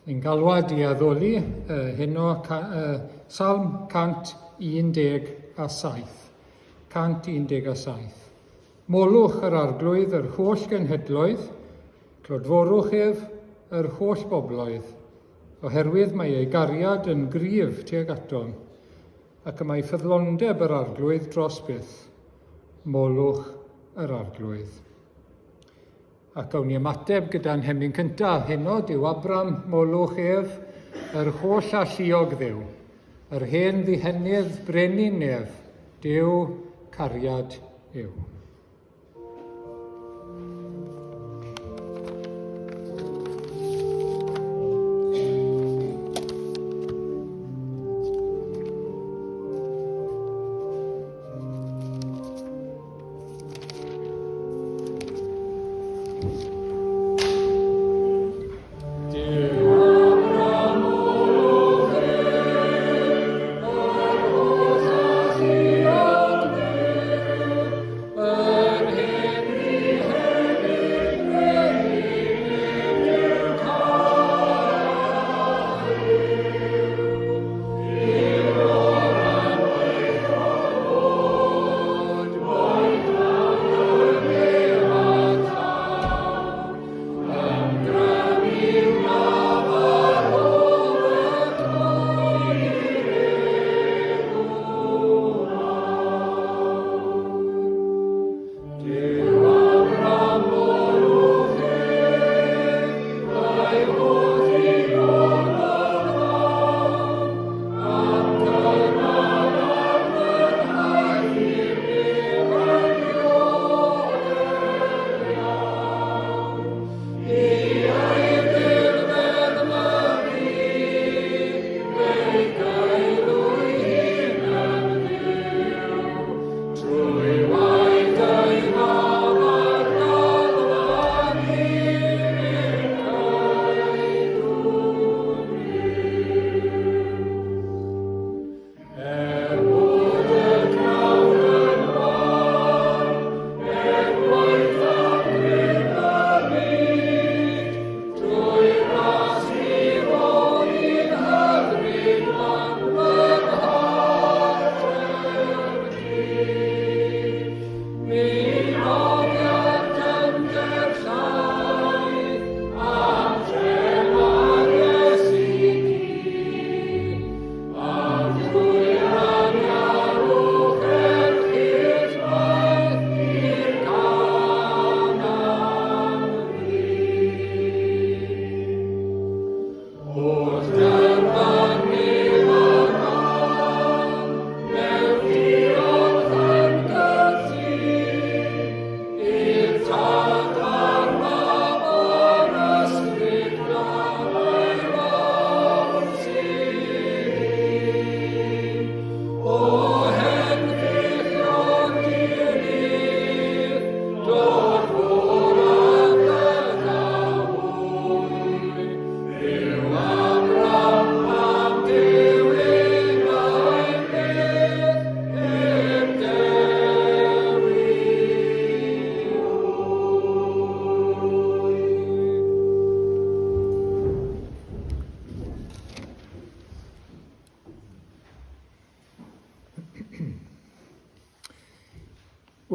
Ni'n galwad i addoli heno Salm 117. 117. Molwch yr arglwydd yr holl genhedloedd, clodforwch ef yr holl bobloedd, oherwydd mae ei gariad yn gryf tuag atom, ac y mae ffyddlondeb yr arglwydd dros byth. Molwch yr arglwydd. Ac awn ni ymateb gyda'n hemyn cyntaf. Heno, Dyw Abram, molwch ef, yr holl alluog Dduw, yr hen ddihennydd brenin nef, Dyw cariad yw.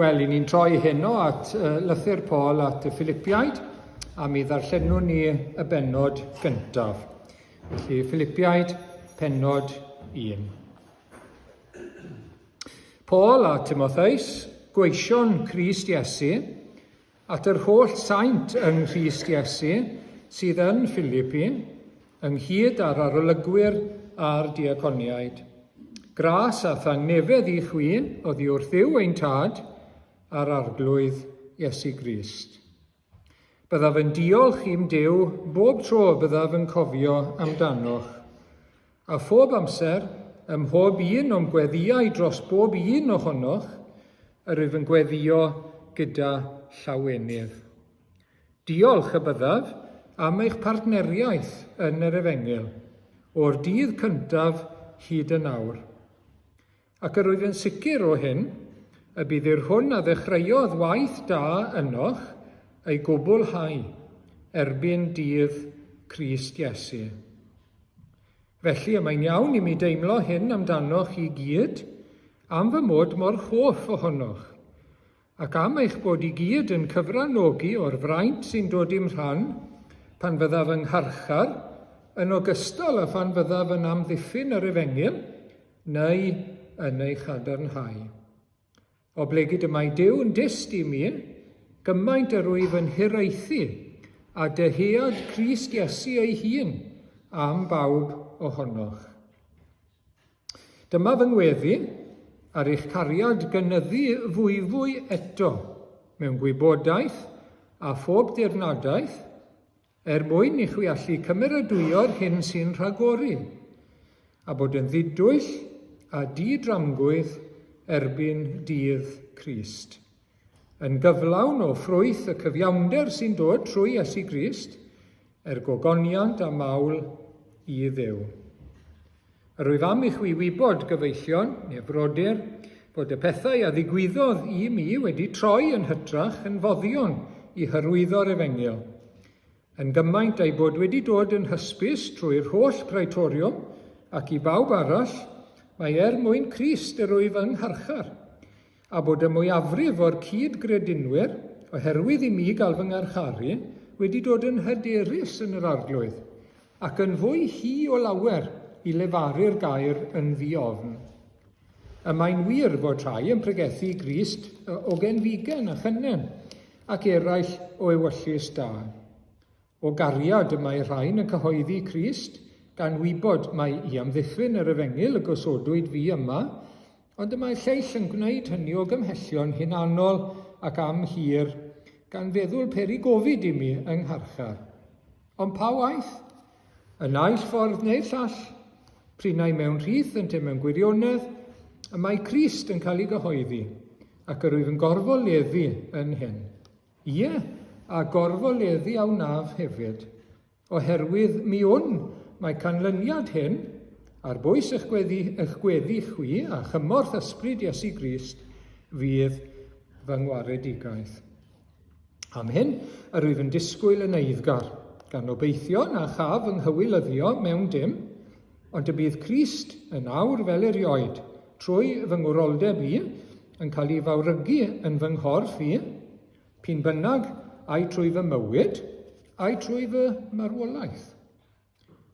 Wel, ni'n troi heno at lythyr Paul at y Philippiaid, a mi ddarllenwn ni y bennod gyntaf. Felly, Philippiaid, pennod 1. Paul a Timotheus, gweision Crist Iesu, at yr holl saint yng Nghrist Iesu sydd yn Philippi, ynghyd â'r arolygwyr a'r diaconiaid. Gras a thangnefedd i chwi oddi wrth Dduw ein tad a'r arglwydd Iesu Grist. Byddaf yn diolch i'm Duw bob tro byddaf yn cofio amdanoch, a phob amser ym mhob un o'n gweddiau dros bob un ohonoch, yr yf yn gweddio gyda llawenydd. Diolch y byddaf am eich partneriaeth yn yr Efengyl, o'r dydd cyntaf hyd yn awr. Ac yr wyf yn sicr o hyn, y bydd i'r hwn a ddechreuodd waith da ynoch ei gwblhau erbyn dydd Crist Iesu. Felly y mae'n iawn i mi deimlo hyn amdanoch i gyd am fy mod mor hoff ohonoch, ac am eich bod i gyd yn cyfrannogi o'r fraint sy'n dod i'm rhan pan fyddaf yng ngharchar, yn ogystal â phan fyddaf yn amddiffyn yr Efengyl, neu yn ei chadarnhau. O ble gyda mae Duw yn dyst i mi, gymaint yr wyf yn hiraethu a dyhead Crist Iesu ei hun am bawb ohonoch. Dyma fy ngweddi ar eich cariad gynyddu fwy eto mewn gwybodaeth a phob dirnadaeth mwyn i chwi allu cymeradwyo'r hyn sy'n rhagori a bod yn ddidwyll a didramgwydd erbyn dydd Crist. Yn gyflawn o ffrwyth y cyfiawnder sy'n dod trwy Iesu Grist gogoniant a mawl i Dduw. Yr wyf am i chwi wybod gyfeillion, neu brodyr, bod y pethau a ddigwyddodd i mi wedi troi yn hytrach yn foddion i hyrwyddo'r Efengyl. Yn gymaint ei bod wedi dod yn hysbys trwy'r holl praetoriwm ac i bawb arall, mae mwyn Crist yr wyf yng ngharchar, a bod y mwyafrif o'r cyd-gredinwyr, oherwydd i mi gael fy ngharcharu, wedi dod yn hyderus yn yr arglwydd, ac yn fwy hi o lawer i lefaru'r gair yn ddiofn. Y mae'n wir fod rhai yn pregethu Grist o genfigen a chynnen, ac eraill o ewyllus da. O gariad y mae rhain yn cyhoeddi Crist, gan wybod mae i amddiffyn yr Efengyl y gosodwyd fi yma, ond y mae lleill yn gwneud hynny o gymhellion hunanol ac am hir, gan feddwl perigofid i mi yng ngharchar. Ond pa waith? Yn aill ffordd neu'r llall, prinau mewn rhith yn mewn gwirionedd, y mae Crist yn cael ei gyhoeddi, ac yr wyf yn gorfoleddu yn hyn. Ie, a gorfoleddu a wnaf hefyd, oherwydd mi mae canlyniad hyn, ar bwys eich gweddi chwi a chymorth ysbryd Iesu Grist, fydd fy ngwaredigaeth. Am hyn, yr wyf yn disgwyl yn eiddgar, gan obeithio na chaf yng nghywilyddio mewn dim, ond y bydd Crist yn awr fel erioed, trwy fy ngwroldeb i, yn cael ei fawrygu yn fy nghorff i, pyn bynnag ai trwy fy mywyd, ai trwy fy marwolaeth.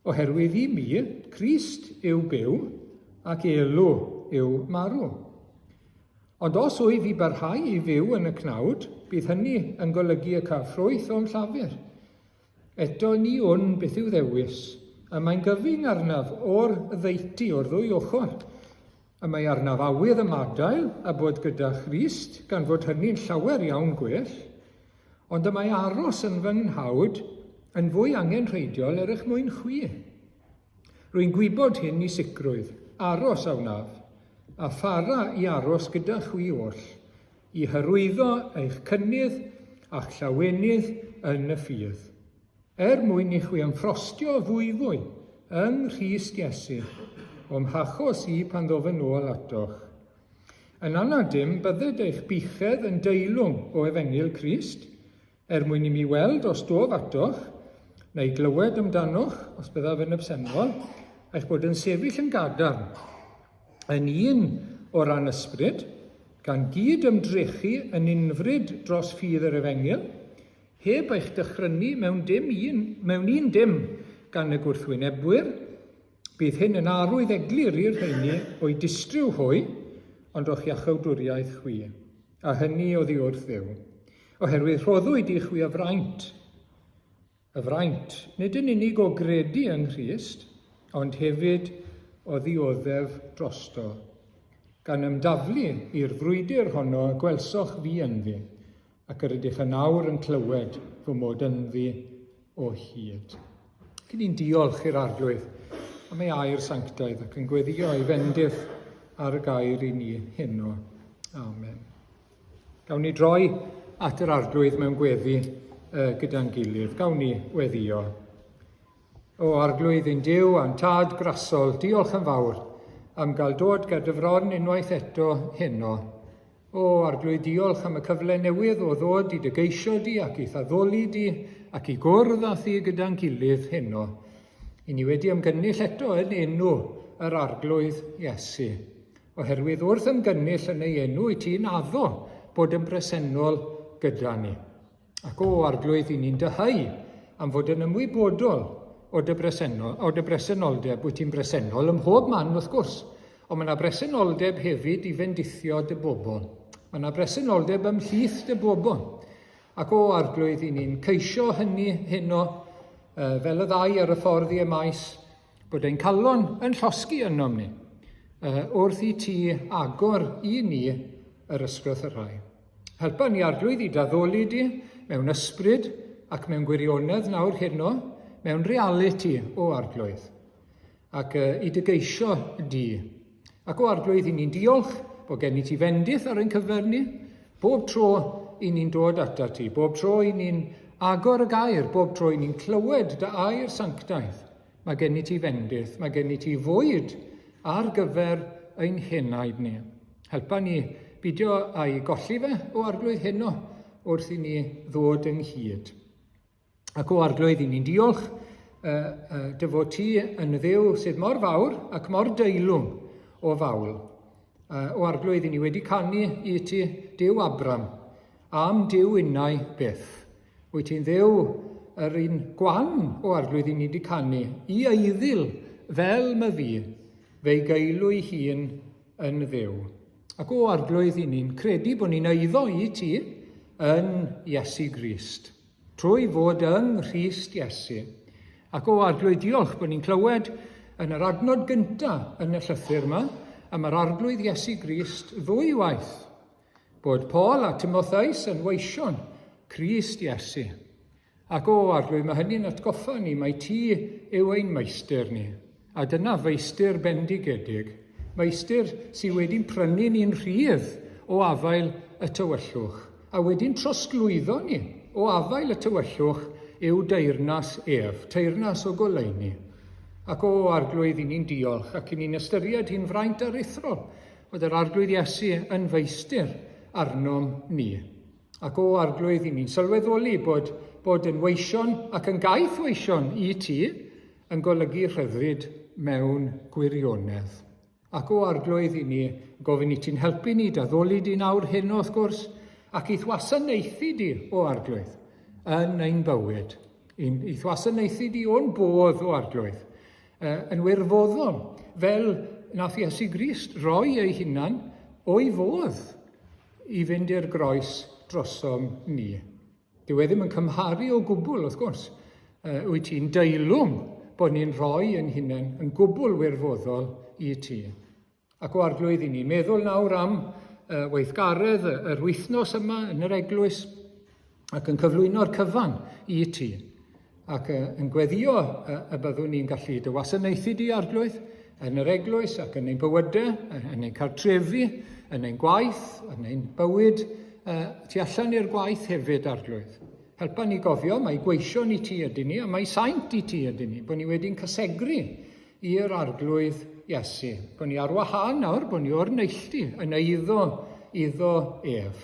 Oherwydd i mi, Crist yw byw, ac elw yw marw. Ond os wyf i barhau i fyw yn y cnawd, bydd hynny yn golygu y caffrwyth o'n llafur. Eto ni beth yw ddewis, a mae'n gyfyng arnaf o'r ddeiti o'r ddwy ochr. A mae arnaf awydd ymadael a bod gyda Christ, gan fod hynny'n llawer iawn gwell, ond y mae aros yn fy nghawd yn fwy angenrheidiol eich mwyn chwi. Rwy'n gwybod hyn i sicrwydd, aros a wnaf, a phara i aros gyda chwi oll, i hyrwyddo eich cynnydd a'ch llawenydd yn y ffydd. Mwyn i chwi ymffrostio fwy yng Nghrist Iesu, o'm hachos i pan ddof yn ôl atoch. Yn anadym bydded eich bichedd yn deilwng o Efengyl Crist, mwyn i mi weld os dof atoch, neu glywed amdanoch, os byddaf yn absennol, eich bod yn sefyll yn gadarn, yn un o ran ysbryd, gan gyd ymdrechu yn unfryd dros ffydd yr Efengyl, heb eich dychrynu mewn un dim gan y gwrthwynebwyr, bydd hyn yn arwydd eglur i'r rheini o'i distryw hwy, ond o'ch iachawdwriaeth chwi, a hynny o ddiwrth Dduw. Oherwydd rhoddwyd i chwi y fraint. Y fraint, nid yn unig o gredu yng Nghrist, ond hefyd o ddioddef drosto, gan ymdaflu i'r frwydr honno y gwelsoch fi ynddi, ac yr ydych yn awr yn clywed fy mod ynddi o hyd. Cyn i'n diolch i'r arglwydd am ei air sanctaidd ac yn gweddio ei fendith ar y gair i ni heno. Amen. Gawn ni droi at yr arglwydd mewn gweddi gyda'n gilydd. Gawn ni weddio. O arglwydd ein Duw a'n tad grasol, diolch yn fawr am gael dod gyda fron unwaith eto heno. O arglwydd, diolch am y cyfle newydd o ddod i dy geisio di ac i thaddoli di ac i gwrdd â thi gyda'n gilydd heno. I ni wedi ymgynnull eto yn enw yr arglwydd Iesu, oherwydd wrth ymgynnull yn ei enw i ti'n addo bod yn bresennol gyda ni. Ac o arglwydd i ni'n dyhau am fod yn ymwybodol o dy bresenoldeb, wyt ti'n bresennol ym mhob man wrth gwrs, ond mae yna bresenoldeb hefyd i fendithio dy bobl. Mae yna bresenoldeb ymhlith dy bobl. Ac o arglwydd i ni'n ceisio hynny heno, fel y ddau ar y ffordd i'r maes, bod ein calon yn llosgi ynom ni, wrth i ti agor i ni yr ysgryth y rhai. Helpa ni arglwydd i daddoli di mewn ysbryd ac mewn gwirionedd nawr heno, mewn reality o arglwydd, ac i dy geisio di. Ac o arglwydd i ni'n diolch bod gen i ti fendith ar ein cyfer ni, bob tro i ni'n dod ata ti, bob tro i ni'n agor y gair, bob tro i ni'n clywed dy air sanctaidd. Mae gen i ti fendith, mae gen i ti fwyd ar gyfer ein henaid ni. Helpa ni bidio a'i golli fe o arglwydd heno wrth i ni ddod ynghyd. Ac o arglwydd i ni'n diolch dy fod ti yn ddew sydd mor fawr ac mor deilwng o fawl. O arglwydd i ni wedi canu i ti Duw Abram, am Duw unai byth. Wyt ti'n ddew yr un gwan o arglwydd i ni wedi canu, i eiddil fel my fi, fe'i geilw i hun yn ddew. Ac o arglwydd i ni'n credu bod ni'n eiddo i ti yn Iesu Grist, trwy fod yng Nghrist Iesu. Ac o arglwydd diolch bod ni'n clywed yn yr adnod gyntaf yn y llythyr yma, am yr arglwydd Iesu Grist ddwywaith, bod Paul a Timotheus yn weision Crist Iesu. Ac o arglwydd mae hynny'n atgoffa ni, mae ti yw ein meistr ni. A dyna feistr bendigedig, meistr sydd wedi'n prynu ni'n rhydd o afael y tywyllwch, a wedi'n trosglwyddo ni o afael y tywyllwch yw deyrnas ef, teyrnas o goleuni. Ac o arglwydd i ni'n diolch ac i ni'n ystyried hi'n fraint aruthrol, bod yr arglwydd Iesu yn feistr arnom ni. Ac o arglwydd i ni'n sylweddoli bod yn weision ac yn gaeth weision i ti yn golygu rhyddid mewn gwirionedd. Ac o arglwydd i ni gofyn i ti'n helpu ni daddoli di nawr hyn wrth gwrs, ac i thwasanaethu di o arglwydd yn ein bywyd. I thwasanaethu di o'n bodd o arglwydd, yn wirfoddol, fel nath Iesu Grist roi ei hunan o'i fodd i fynd i'r groes drosom ni. Dyw e ddim yn cymharu o gwbl, wrth gwrs. Wyt ti'n deilwng bod ni'n rhoi ein hunain yn gwbl wirfoddol i ti. Ac o arglwydd i ni meddwl nawr am weithgaredd yr wythnos yma yn yr eglwys ac yn cyflwyno'r cyfan i ti. Ac yn gweddio y byddwn ni'n gallu dy wasanaethu di arglwydd yn yr eglwys ac yn ein bywydau, yn ein cartrefi, yn ein gwaith, yn ein bywyd, tu allan i'r gwaith hefyd arglwydd. Helpa ni gofio, mae gweision i ti ydyn ni, a mae saint i ti ydyn ni, bod ni wedi'n cysegru i'r arglwydd Iesu. Bod ni ar wahân nawr, bod ni o'r neilltu yn iddo ef,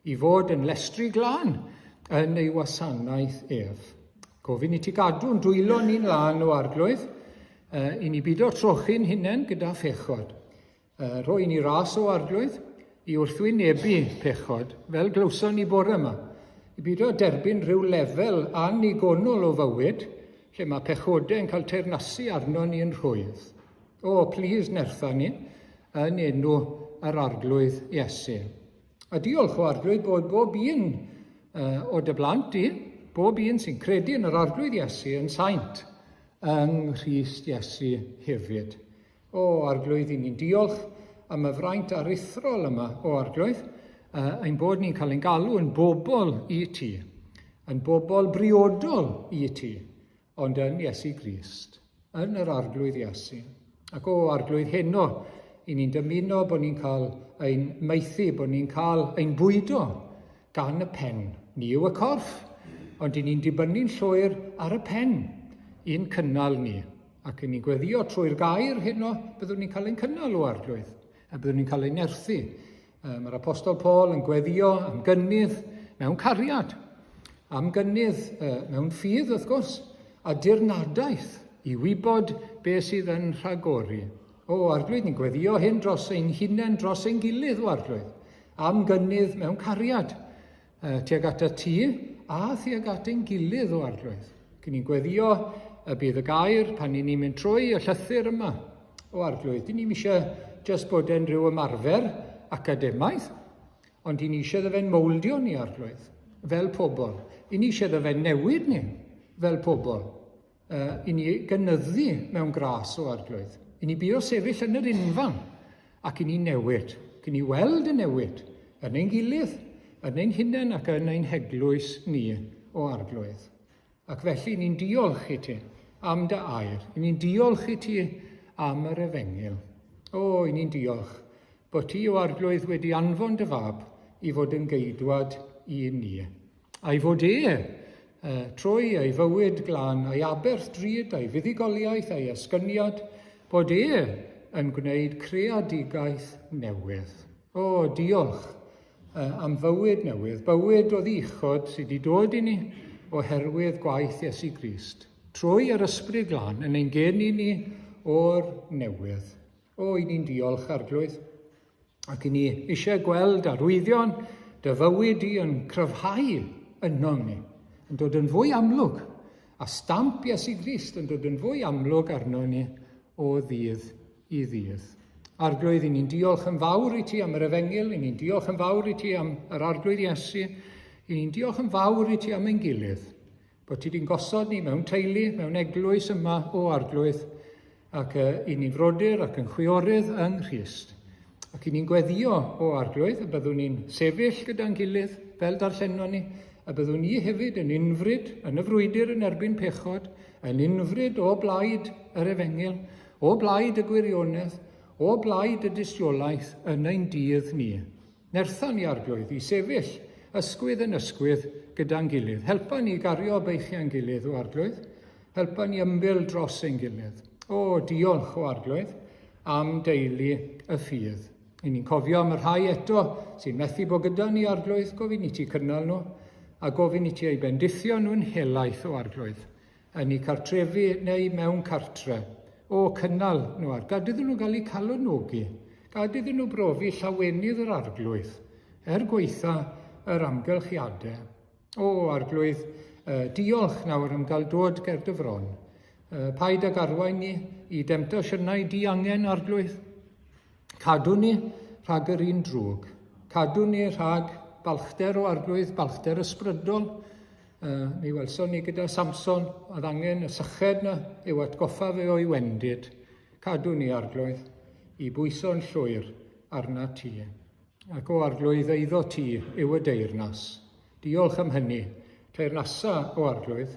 i fod yn lestri glân yn ei wasanaeth ef. Gofyn i ti gadw'n dwylo ni'n lan o arglwydd, i ni byd o trochi'n hunain gyda phechod. Roi ni ras o arglwydd i wrthwynebu pechod, fel glywson ni bore yma. I byd o derbyn rhyw lefel anigonol o fywyd, lle mae pechodau yn cael teyrnasu arno ni yn rhwydd. O, plis nertha ni yn enw yr arglwydd Iesu. A diolch o arglwydd bod bob un o dy blant di, bob un sy'n credu yn yr arglwydd Iesu yn saint yng Nghrist Iesu hefyd. O arglwydd i ni'n diolch am y fraint aruthrol yma o arglwydd, ein bod ni'n cael ein galw yn bobl i ti, yn bobl briodol i ti, ond yn Iesu Grist, yn yr arglwydd Iesu. Ac o arglwydd heno, i ni'n dymuno bod ni'n cael ein meithi, bod ni'n cael ein bwydo gan y pen. Ni yw y corff, ond i ni'n dibynnu'n llwyr ar y pen, un cynnal ni. Ac i ni'n gweddio trwy'r gair heno, byddwn ni'n cael ein cynnal o arglwydd, a byddwn ni'n cael ein nerthu. Mae'r apostol Paul yn gweddio am gynnydd mewn cariad, am gynnydd mewn ffydd wrth gwrs, a dirnadaeth i wybod beth sydd yn rhagori. Arglwydd, ni'n gweddio hyn dros ein hunain, dros ein gilydd o arglwydd, am gynnydd mewn cariad tuag at y tŷ a tuag at ein gilydd o arglwydd. Ni'n gweddio y bydd y gair pan ni'n mynd trwy y llythyr yma o arglwydd. Ni'n eisiau jyst bod yn rhyw ymarfer academaidd, ond ni'n eisiau ddefen mouldio ni arglwydd fel pobl. Ni'n eisiau ddefen newid ni fel pobl. I ni gynyddu mewn gras o arglwydd. I ni byd o sefyll yn yr unfan ac i ni newid. I ni weld y newid yn ein gilydd, yn ein hunain ac yn ein heglwys ni o arglwydd. Ac felly ni'n diolch i ti am dy air. Ni'n diolch i ti am yr Efengil. I ni'n diolch bod ti o arglwydd wedi anfon dy fab i fod yn geidwad i ni. A'i fod trwy ei fywyd glân, ei aberth drud, ei fuddugoliaeth, ei esgyniad, bod yn gwneud creadigaeth newydd. Diolch am fywyd newydd, bywyd o ddichod sydd wedi dod i ni oherwydd gwaith Iesu Grist, trwy yr ysbryd glân yn ein geni ni o'r newydd. I ni'n diolch arglwydd, ac i ni eisiau gweld arwyddion dy fywyd i yn cryfhau yno ni, yn dod yn fwy amlwg, a stamp Iesu Grist yn dod yn fwy amlwg arno ni o ddydd i ddydd. Arglwydd, i ni'n diolch yn fawr i ti am yr Efengil, i ni'n diolch yn fawr i ti am yr arglwydd Iesu, i ni'n diolch yn fawr i ti am ein gilydd, bod ti wedi'n gosod ni mewn teulu, mewn eglwys yma o arglwydd, ac i ni'n frodyr ac yn chwiorydd yng Nghrist. Ac i ni'n gweddio o arglwydd, y byddwn ni'n sefyll gyda'n gilydd fel darllenon ni, a byddwn ni hefyd yn unfryd yn y frwydr yn erbyn pechod, yn unfryd o blaid yr Efengil, o blaid y gwirionedd, o blaid y dystiolaeth yn ein dydd ni. Nertha ni arglwydd i sefyll ysgwydd yn ysgwydd gyda'n gilydd. Helpa ni gario beichiau'n gilydd o arglwydd. Helpa ni ymbil dros ein gilydd. Diolch o arglwydd am deulu y ffydd. I ni'n cofio am y rhai eto sy'n methu bod gyda ni arglwydd, gofyn i ti cynnal nhw, a gofyn i ti ei bendithio nhw'n helaeth o arglwydd, yn eu cartrefu neu mewn cartre. Cynnal nhw ar. Gad iddyn nhw gael eu calonogi. Gad iddyn nhw brofi llawenydd yr arglwydd, gweitha yr amgylchiadau. Arglwydd, diolch nawr am gael dod ger dy fron. Paid ag arwain ni i demtasiynau diangen arglwydd. Cadw ni rhag yr un drwg. Cadw ni rhag balchder o arglwydd, balchder ysbrydol. Mi welson ni gyda Samson, oedd angen y syched na i'w atgoffa fe o'i wendid. Cadw ni arglwydd i bwyso'n llwyr arna ti. Ac arglwydd eiddo ti yw y deyrnas. Diolch am hynny. Teyrnasa o arglwydd,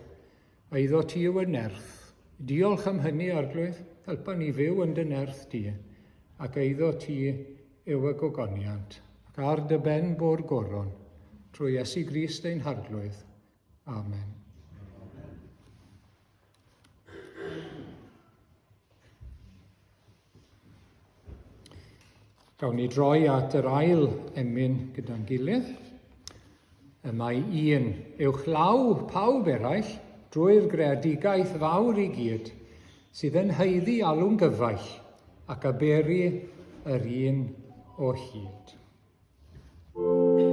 eiddo ti yw y nerth. Diolch am hynny arglwydd, helpa ni fyw yn dy nerth ti. Ac eiddo ti yw y gogoniant. Ac ar dy ben bo'r goron, trwy Iesu Grist ein harglwydd. Amen. Gawn ni droi at yr ail emyn gyda'n gilydd. Y mae un uwch law pawb eraill drwy'r greadigaeth fawr i gyd sydd yn heiddi alw'n gyfaill ac aberu yr un o hyd. Amen.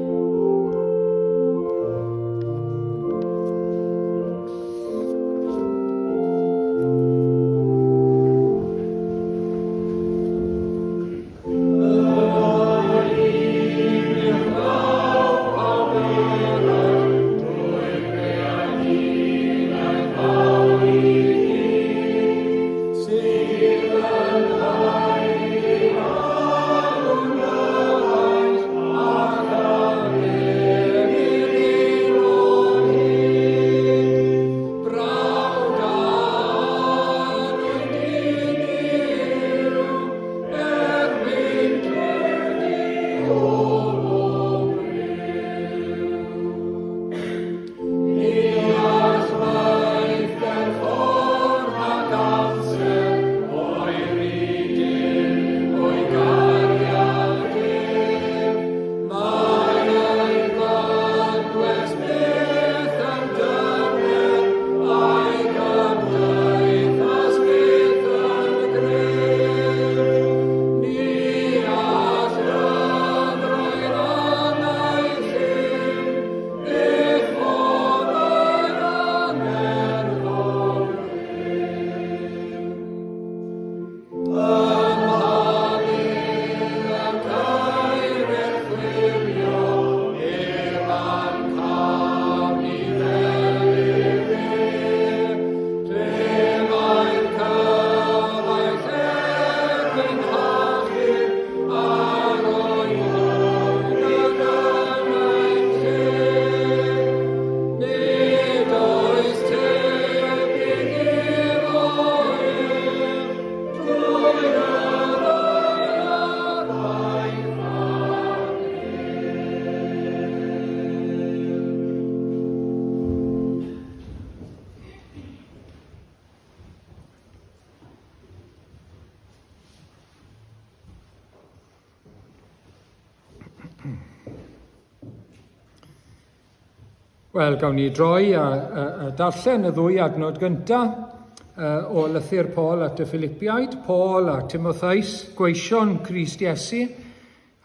Wel, gawn ni droi a darllen y ddwy adnod gyntaf o lythyr Paul at y Philippiaid. Paul a Timotheus, gweision Crist Iesu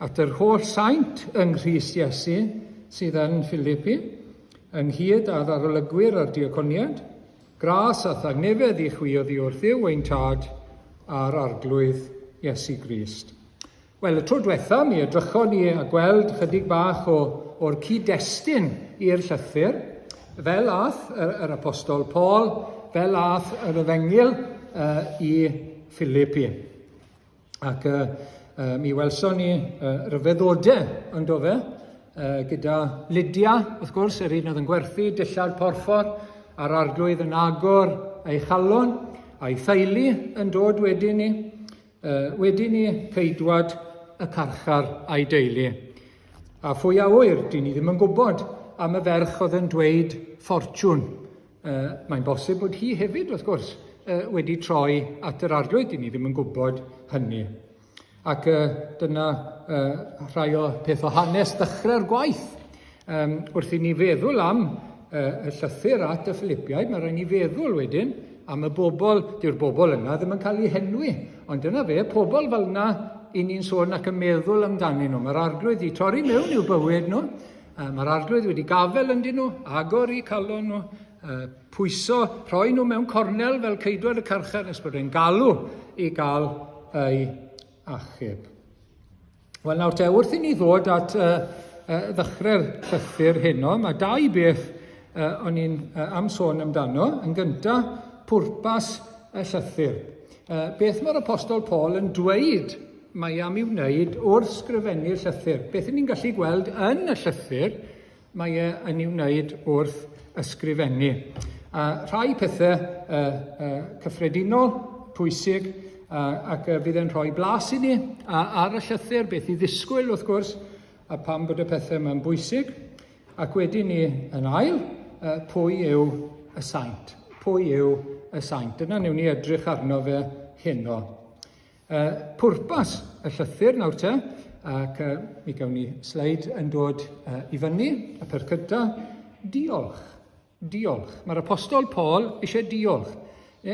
at yr holl saint yng Nghrist Iesu sydd yn Philippi, ynghyd â'r arolygwyr a'r diaconiad, gras a thagnefedd i chwi oddi wrth Dduw ein tad a'r arglwydd Iesu Grist. Wel, y tro diwetha, mi edrychon ni a gweld chydig bach o'r cyd-destun i'r llythyr, fel ath yr apostol Paul, fel ath yr Efengyl i Philippi. Ac mi welson ni ryfeddodau yn dofe, gyda Lydia, wrth gwrs, yr un oedd yn gwerthu dillad porffor, a'r arglwydd yn agor ei chalon, a'i theulu yn dod wedyn ni ceidwad y carchar a'i deulu. A phwy a wyr, dyn ni ddim yn gwybod am y ferch oedd yn dweud ffortiwn. Mae'n bosib bod hi hefyd, wrth gwrs, wedi troi at yr arglwydd, dyn ni ddim yn gwybod hynny. Ac dyna rhai o peth o hanes ddechrau'r gwaith. Wrth i ni feddwl am y llythyr at y Philippiaid, mae rhaid ni feddwl wedyn am y bobl, dyw'r bobl yna ddim yn cael eu henwi, ond dyna fe, pobl fel yna i ni'n sôn ac yn meddwl amdanyn nhw. Mae'r arglwydd wedi torri mewn i'w bywyd nhw, mae'r arglwydd wedi gafel yndyn nhw, agor i calon nhw, pwyso, rhoi nhw mewn cornel fel ceidwad y carchar, nes bod e'n galw i gael ei achub. Wel nawr te, wrth i ni ddod at ddechrau'r llythyr heno, mae dau beth o'n i'n am sôn amdano. Yn gyntaf, pwrpas y llythyr. Beth mae'r apostol Paul yn dweud mae am i'w wneud wrth sgrifennu'r llythyr. Beth ni'n gallu gweld yn y llythyr mae yn i'w wneud wrth ysgrifennu. Rhai pethau cyffredinol, pwysig, ac fydd yn rhoi blas i ni ar y llythyr, beth i ddisgwyl wrth gwrs, a pam bod y pethau yma'n bwysig. Ac wedyn ni yn ail, pwy yw y saint. Pwy yw y saint. Dyna newn ni edrych arno fe heno. Pwrpas y llythyr nawr te, ac mi gawn ni sleid yn dod i fyny, y per cynta, diolch. Diolch. Mae'r apostol Paul eisiau diolch.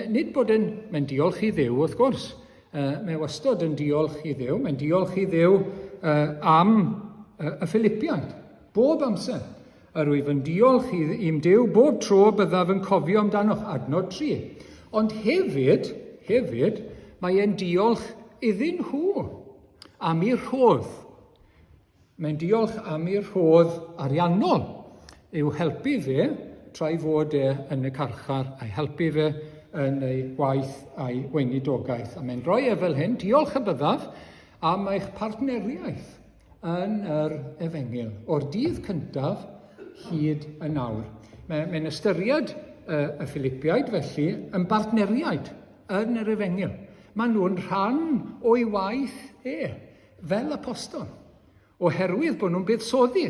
Nid bod mae'n diolch i Dduw, wrth gwrs. Mae wastod yn diolch i Dduw. Mae'n diolch i Dduw am y Philippiaid. Bob amser. Yr wyf yn diolch i'm Dduw bob tro byddaf yn cofio amdanoch, adnod 3. Ond hefyd, mae e'n diolch iddyn nhw am ei rhodd. Mae'n diolch am ei rhodd ariannol. I'w helpu fe trwy fod yn y carchar, a'i helpu fe yn ei gwaith a'i weinidogaeth. A mae'n rhoi fel hyn, diolch y byddaf am eich partneriaeth yn yr Efengyl, o'r dydd cyntaf hyd y nawr. Mae'n ystyried y Philippiaid felly yn bartneriaid yn yr Efengyl. Maen nhw'n rhan o'i waith fel apostol, oherwydd bod nhw'n buddsoddi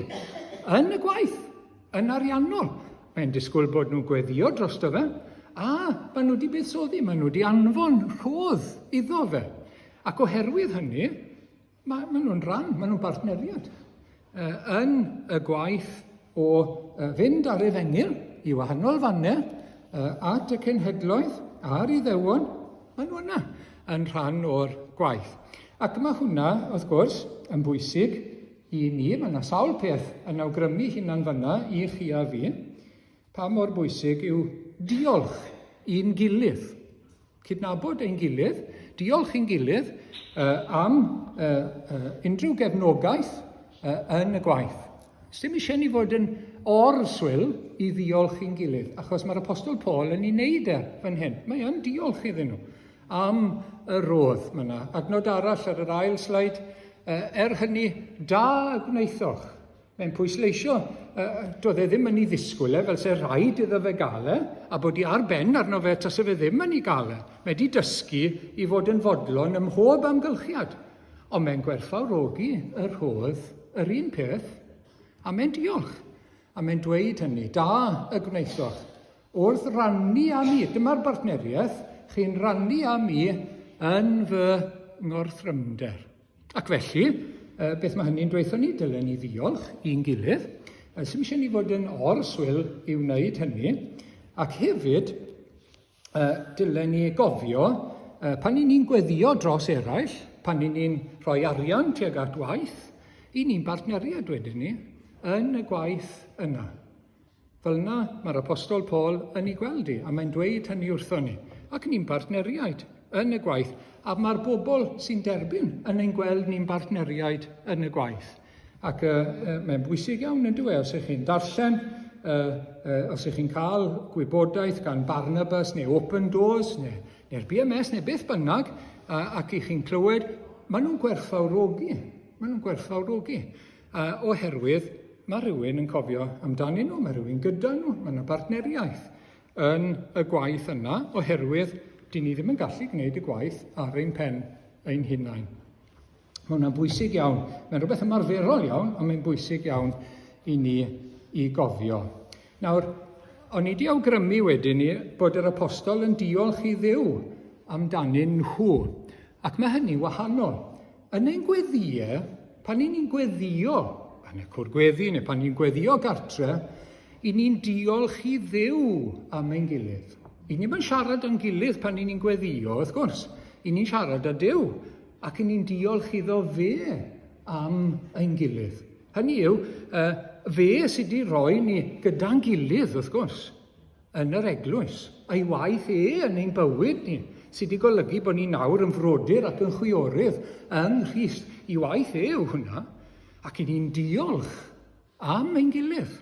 yn y gwaith, yn ariannol. Mae'n disgwyl bod nhw'n gweddio drosto fe, a maen nhw wedi buddsoddi, maen nhw wedi anfon rhodd iddo fe. Ac oherwydd hynny, maen nhw'n rhan, maen nhw'n partneriad yn y gwaith o fynd ar Efengyl i wahanol fannau at y cenhedloedd a'r Iddewon, maen nhw yna yn rhan o'r gwaith. Ac mae hwnna, wrth gwrs, yn bwysig i ni. Mae yna sawl peth yn awgrymu hunan fyna i chi a fi. Pa mor bwysig yw diolch i'n gilydd. Cydnabod ein gilydd, diolch i'n gilydd am unrhyw gefnogaeth yn y gwaith. Dim eisiau ni fod yn orswyl i ddiolch i'n gilydd, achos mae'r apostol Paul yn ei wneud fan hyn. Mae yn diolch iddyn nhw am y rodd myna. Adnod arall ar yr ail sleid, hynny da gwneithoch. Mae'n pwysleisio, doedd e ddim yn ei ddisgwyl fel se rhaid iddo fe gael a bod i ar ben arno fe tas fe ddim yn ei gael Mae wedi dysgu i fod yn fodlon ym mhob amgylchiad. Ond mae'n gwerthfawrogi y rhodd yr un peth, a mae'n diolch. A mae'n dweud hynny, da y gwneithoch. Wrth rannu â mi, dyma'r bartneriaeth, chi'n rannu â mi yn fy ngorthrymder. Ac felly, beth mae hynny'n dweithio ni, dylen ni ddiolch i'n gilydd, Sy'n eisiau ni fod yn orswyl i wneud hynny. Ac hefyd, dylen ni gofio, pan ni'n gweddio dros eraill, pan ni'n rhoi arian tuag at waith, i ni'n bartneriad wedyn ni yn y gwaith yna. Fel yna mae'r apostol Paul yn ei gweld i, a mae'n dweud hynny wrthon ni. Ac ni'n bartneriaid yn y gwaith, a mae'r bobl sy'n derbyn yn ein gweld ni'n bartneriaid yn y gwaith. Ac mae'n bwysig iawn yn dweud, os ych chi'n darllen, os ych chi'n cael gwybodaeth gan Barnabas neu Open Doors neu'r BMS neu beth bynnag, ac ych chi'n clywed, maen nhw'n gwerthfawrogi. Maen nhw'n gwerthfawrogi. Oherwydd mae rhywun yn cofio amdanyn nhw, mae rhywun gyda nhw, mae yna bartneriaeth yn y gwaith yna, oherwydd dyn ni ddim yn gallu gwneud y gwaith ar ein pen ein hunain. Mae hwnna'n bwysig iawn. Mae'n rhywbeth ymarferol iawn, ond mae'n bwysig iawn i ni i gofio. Nawr, o'n i wedi awgrymu wedyn ni bod yr apostol yn diolch i Dduw amdanyn nhw. Ac mae hynny wahanol. Yn ein gweddiau, pan ni'n gweddio, pan y cwr gweddi neu pan ni'n gweddio gartre, i ni'n diolch i Dduw am ein gilydd. I ni'n mynd siarad yn gilydd pan ni'n gweddio, wrth gwrs. I ni'n siarad â Duw, ac i ni'n diolch iddo fe am ein gilydd. Hynny yw, fe sydd wedi rhoi ni gyda'n gilydd, wrth gwrs, yn yr eglwys. A'i waith yn ein bywyd ni, sydd wedi golygu bod ni nawr yn frodyr ac yn chwiorydd yn Christ. I waith yw hwnna, ac i ni'n diolch am ein gilydd.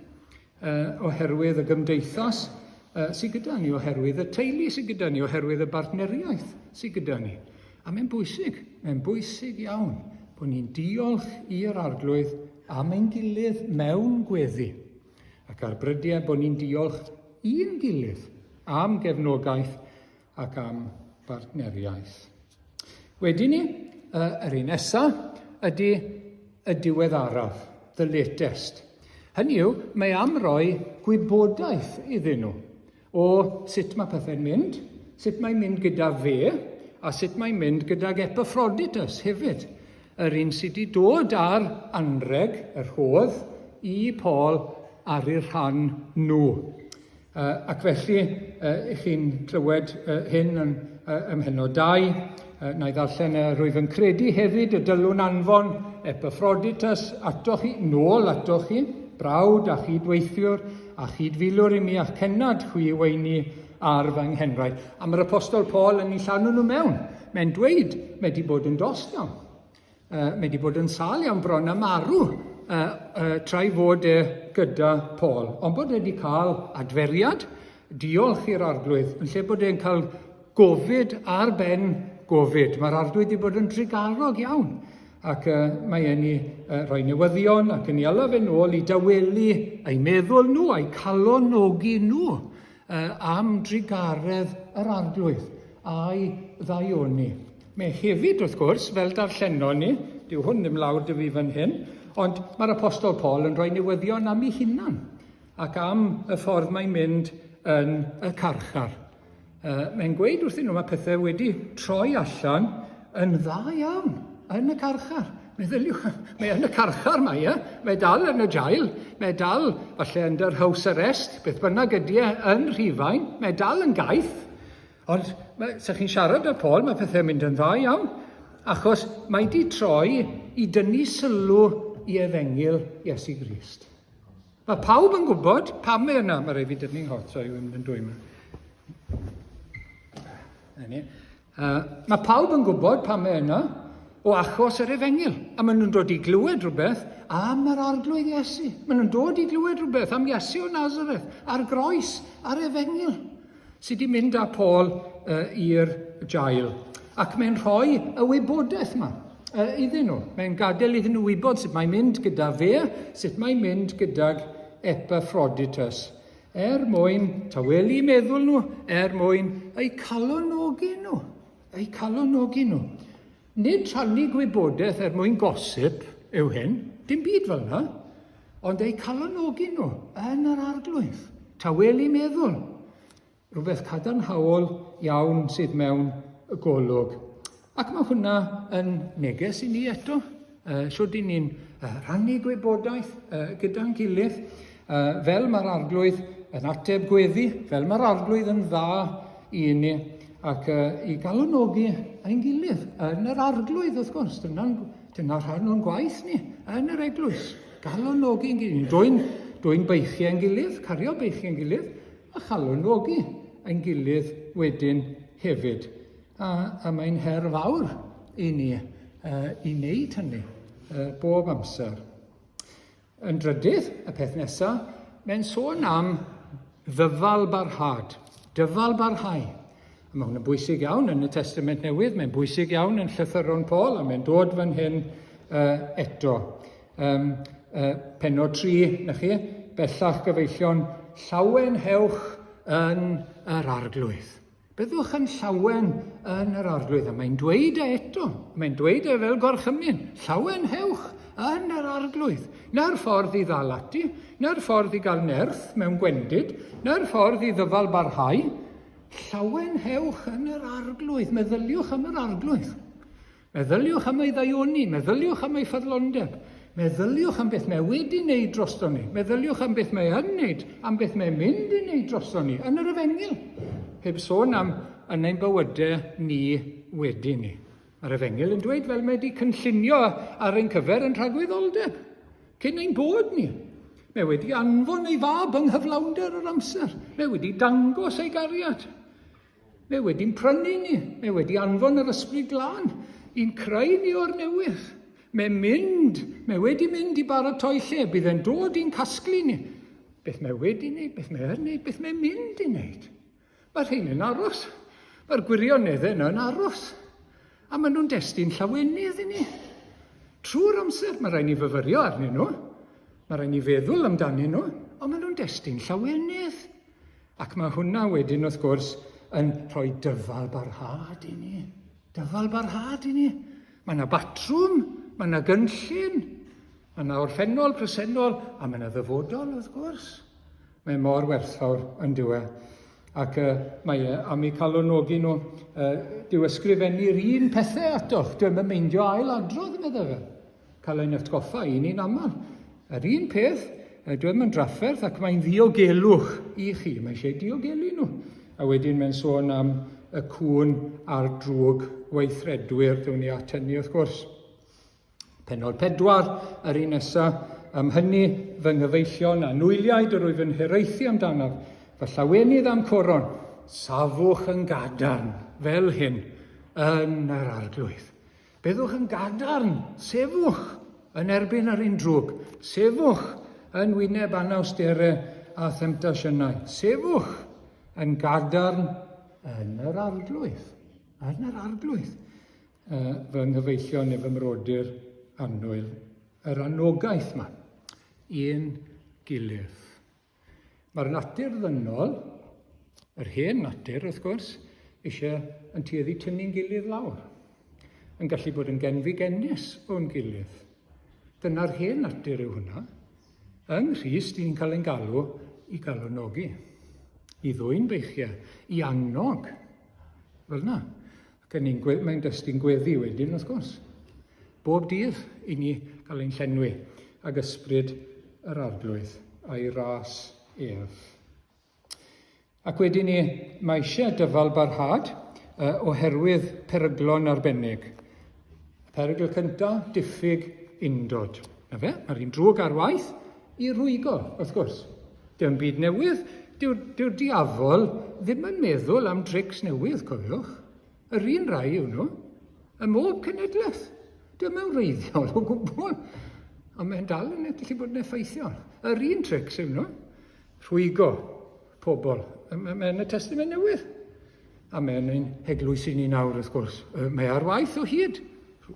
Oherwydd y gymdeithas sydd gyda ni, oherwydd y teulu sydd gyda ni, oherwydd y bartneriaeth sydd gyda ni. A mae'n bwysig iawn bod ni'n diolch i'r arglwydd am ein gilydd mewn gweddi. Ac ar brydiau bod ni'n diolch i'n gilydd am gefnogaeth ac am bartneriaeth. Wedyn ni, yr un nesaf ydy y diweddaraf, the latest. Hynny yw, mae am roi gwybodaeth iddyn nhw o sut mae pethau'n mynd, sut mae'n mynd gyda fe, a sut mae'n mynd gydag Epaphroditus hefyd, yr un sydd wedi dod ar anreg, yr hodd, i Paul ar ei rhan nhw. Ac felly, chi'n clywed hyn ym Mhennod 2, na i ddarllen rwyf yn credu hefyd y dylwn anfon Epaphroditus atoch chi, nôl atoch chi, brawd a chydweithiwr a chydfilwr i mi a'ch cenad chwi weini ar fy nghenraid. A mae'r apostol Paul yn ei llanw nhw mewn. Mae'n dweud, mae wedi bod yn dost iawn. Mae wedi bod yn sal iawn bron a marw trai fod gyda Paul. Ond bod wedi cael adferiad, diolch i'r arglwydd, yn lle bod e'n cael gofid ar ben gofid. Mae'r arglwydd wedi bod yn drigarog iawn. Ac mae e'n ei rhoi newyddion ac yn ei ala fe nôl i dawelu eu meddwl nhw, eu calonogi nhw am drigaredd yr arglwydd a'i ddaioni. Mae hefyd, wrth gwrs, fel darllenon ni, dyw hwn ddim lawr dy fi fan hyn, ond mae'r apostol Paul yn rhoi newyddion am ei hunan ac am y ffordd mae'n mynd yn y carchar. Mae'n gweud wrthyn nhw mae pethau wedi troi allan yn dda iawn yn y carchar. Meddyliwch, mae yn y carchar mae dal yn y jail, mae dal falle under house arrest, beth bynnag ydy yn Rhufain, mae dal yn gaeth. Ond, sa'ch chi'n siarad â Paul, mae pethau'n mynd yn dda iawn, achos mae wedi troi i dynnu sylw i efengil Iesu Grist. Mae pawb yn gwybod pam mae yna. Mae rhaid fi dynnu'n hot, so i'w mynd yn dwy yma. Mae pawb yn gwybod pam mae yna, o achos yr efengil. A maen nhw'n dod i glywed rhywbeth am yr arglwydd Iesu. Maen nhw'n dod i glywed rhywbeth am Iesu o Nazareth, ar groes, ar efengil, sydd wedi mynd â Paul i'r jail. Ac mae'n rhoi y wybodaeth yma iddyn nhw. Mae'n gadael iddyn nhw wybod sut mae'n mynd gyda fe, sut mae'n mynd gydag Epaphroditus. Mwyn tawelu meddwl nhw, mwyn eu calonogi nhw. Eu calonogi nhw. Nid rhannu gwybodaeth mwyn gosip yw hyn, dim byd fel yna, ond eu calonogi nhw yn yr arglwydd. Tawelu meddwl. Rhywbeth cadarnhaol iawn sydd mewn y golwg. Ac mae hwnna yn neges i ni eto, Shwd i ni'n rhannu gwybodaeth gyda'n gilydd, fel mae'r arglwydd yn ateb gweddi, fel mae'r arglwydd yn dda i ni, ac i galwnogi ein gilydd yn yr arglwydd, wrth gwrs. Dyna rhan o'n gwaith ni yn yr eglwys. Galwnogi ein gilydd. Dwy'n beichi ein gilydd, cario beichi ein gilydd, a chalwnogi ein gilydd wedyn hefyd. A mae'n her fawr i ni i wneud hynny bob amser. Yn drydydd, y peth nesaf, mae'n sôn am ddyfalbarhad, dyfalbarhau. Mae hwn yn bwysig iawn yn y Testament Newydd, mae'n bwysig iawn yn llythyron Paul, a mae'n dod fan hyn eto. Pennod 3, na chi, bellach gyfeillion, llawen hewch yn yr arglwydd. Byddwch yn llawen yn yr arglwydd, a mae'n dweud eto, mae'n dweud fel gorchymyn, llawen hewch yn yr arglwydd. Na'r ffordd i ddal ati, na'r ffordd i gael nerth mewn gwendid, na'r ffordd i ddyfalbarhau, llawen hewch yn yr arglwydd. Meddyliwch am yr arglwydd. Meddyliwch am ei ddaioni, meddyliwch am ei ffyddlondeb. Meddyliwch am beth mae wedi wneud drosto ni. Meddyliwch am beth mae yn wneud, am beth mae'n mynd i wneud drosto ni yn yr Efengil. Heb sôn am yn ein bywydau ni wedi ni. Mae'r Efengil yn dweud fel mae wedi cynllunio ar ein cyfer yn rhagwyddoldeb. Cyn ein bod ni. Mae wedi anfon ei fab yng nghyflawnder yr amser. Mae wedi dangos ei gariad. Mae wedi'n prynu ni. Mae wedi anfon yr ysbryd glân i'n creu ni o'r newydd. Mae wedi mynd i baratoi lle, bydd e'n dod i'n casglu ni. Beth mae wedi wneud, beth mae yn wneud, beth mae'n mynd i wneud. Mae'r rhain yn aros. Mae'r gwirioneddau yn aros. A maen nhw'n destun llawenydd i ni. Trwy'r amser, mae rhaid ni fyfyrio arnyn nhw. Mae rhaid ni feddwl amdanyn nhw. Ond maen nhw'n destun llawenydd. Ac mae hwnna wedyn, wrth gwrs, yn rhoi dyfalbarhad i ni. Dyfalbarhad i ni. Mae yna batrwm, mae yna gynllun, mae yna orffennol, presennol, a mae yna ddyfodol, wrth gwrs. Mae mor werthfawr yn diwedd. Ac mae am eu calwnogi nhw, dyw ysgrifennu'r un pethau ato. Dwi'n meindio ail adrodd yn meddwl. Cael ein atgoffa i ni'n aml. Yr un peth, dwi'n yn drafferth ac mae'n ddiogelwch i chi. Mae eisiau diogelu nhw. A wedyn mae'n sôn am y cwn a'r drwg weithredwyr, dwi'n ni at hynny wrth gwrs. Pennod 4, yr un nesaf, am hynny fy nghyfeillion a nwyliaid yr wyf yn hiraethu amdanaf, fy llawenydd am coron, safwch yn gadarn fel hyn yn yr arglwydd. Byddwch yn gadarn, sefwch yn erbyn yr un drwg, sefwch yn wyneb anawsterau a themptasiynau, sefwch yn gadarn yn yr arglwydd. Yn yr arglwydd. Fy nghyfeillion neu fy mrodyr annwyl, yr anogaeth yma, un gilydd. Mae'r natur ddynol, yr hen natur wrth gwrs, eisiau yn tueddu tynnu'n gilydd lawr. Yn gallu bod yn genfigennus o'n gilydd. Dyna'r hen natur yw hwnna. Yng Nghrist ni'n cael ein galw i galwnogi. I ddwy'n beichiau, i annog. Fel yna. Mae'n destun gweddi wedyn, wrth gwrs. Bob dydd i ni cael ein llenwi ag ysbryd yr arglwydd a'i ras ef. Ac wedyn ni, mae eisiau dyfalbarhad oherwydd peryglon arbennig. Perygl cyntaf, diffyg undod. Na fe, mae'r un drwg ar waith i rwygo, wrth gwrs. Dim byd newydd, dyw'r diafol ddim yn meddwl am trics newydd, cofiwch. Yr un rai yw nhw, y mob cenedlaeth. Dim mewn reiddiol o gwbl, ond mae'n dal yn gallu bod yn effeithiol. Yr un trics yw nhw, rwygo pobl. Mae'n y Testament Newydd. A mae'n ein heglwys i ni nawr, wrth gwrs. Mae ar waith o hyd.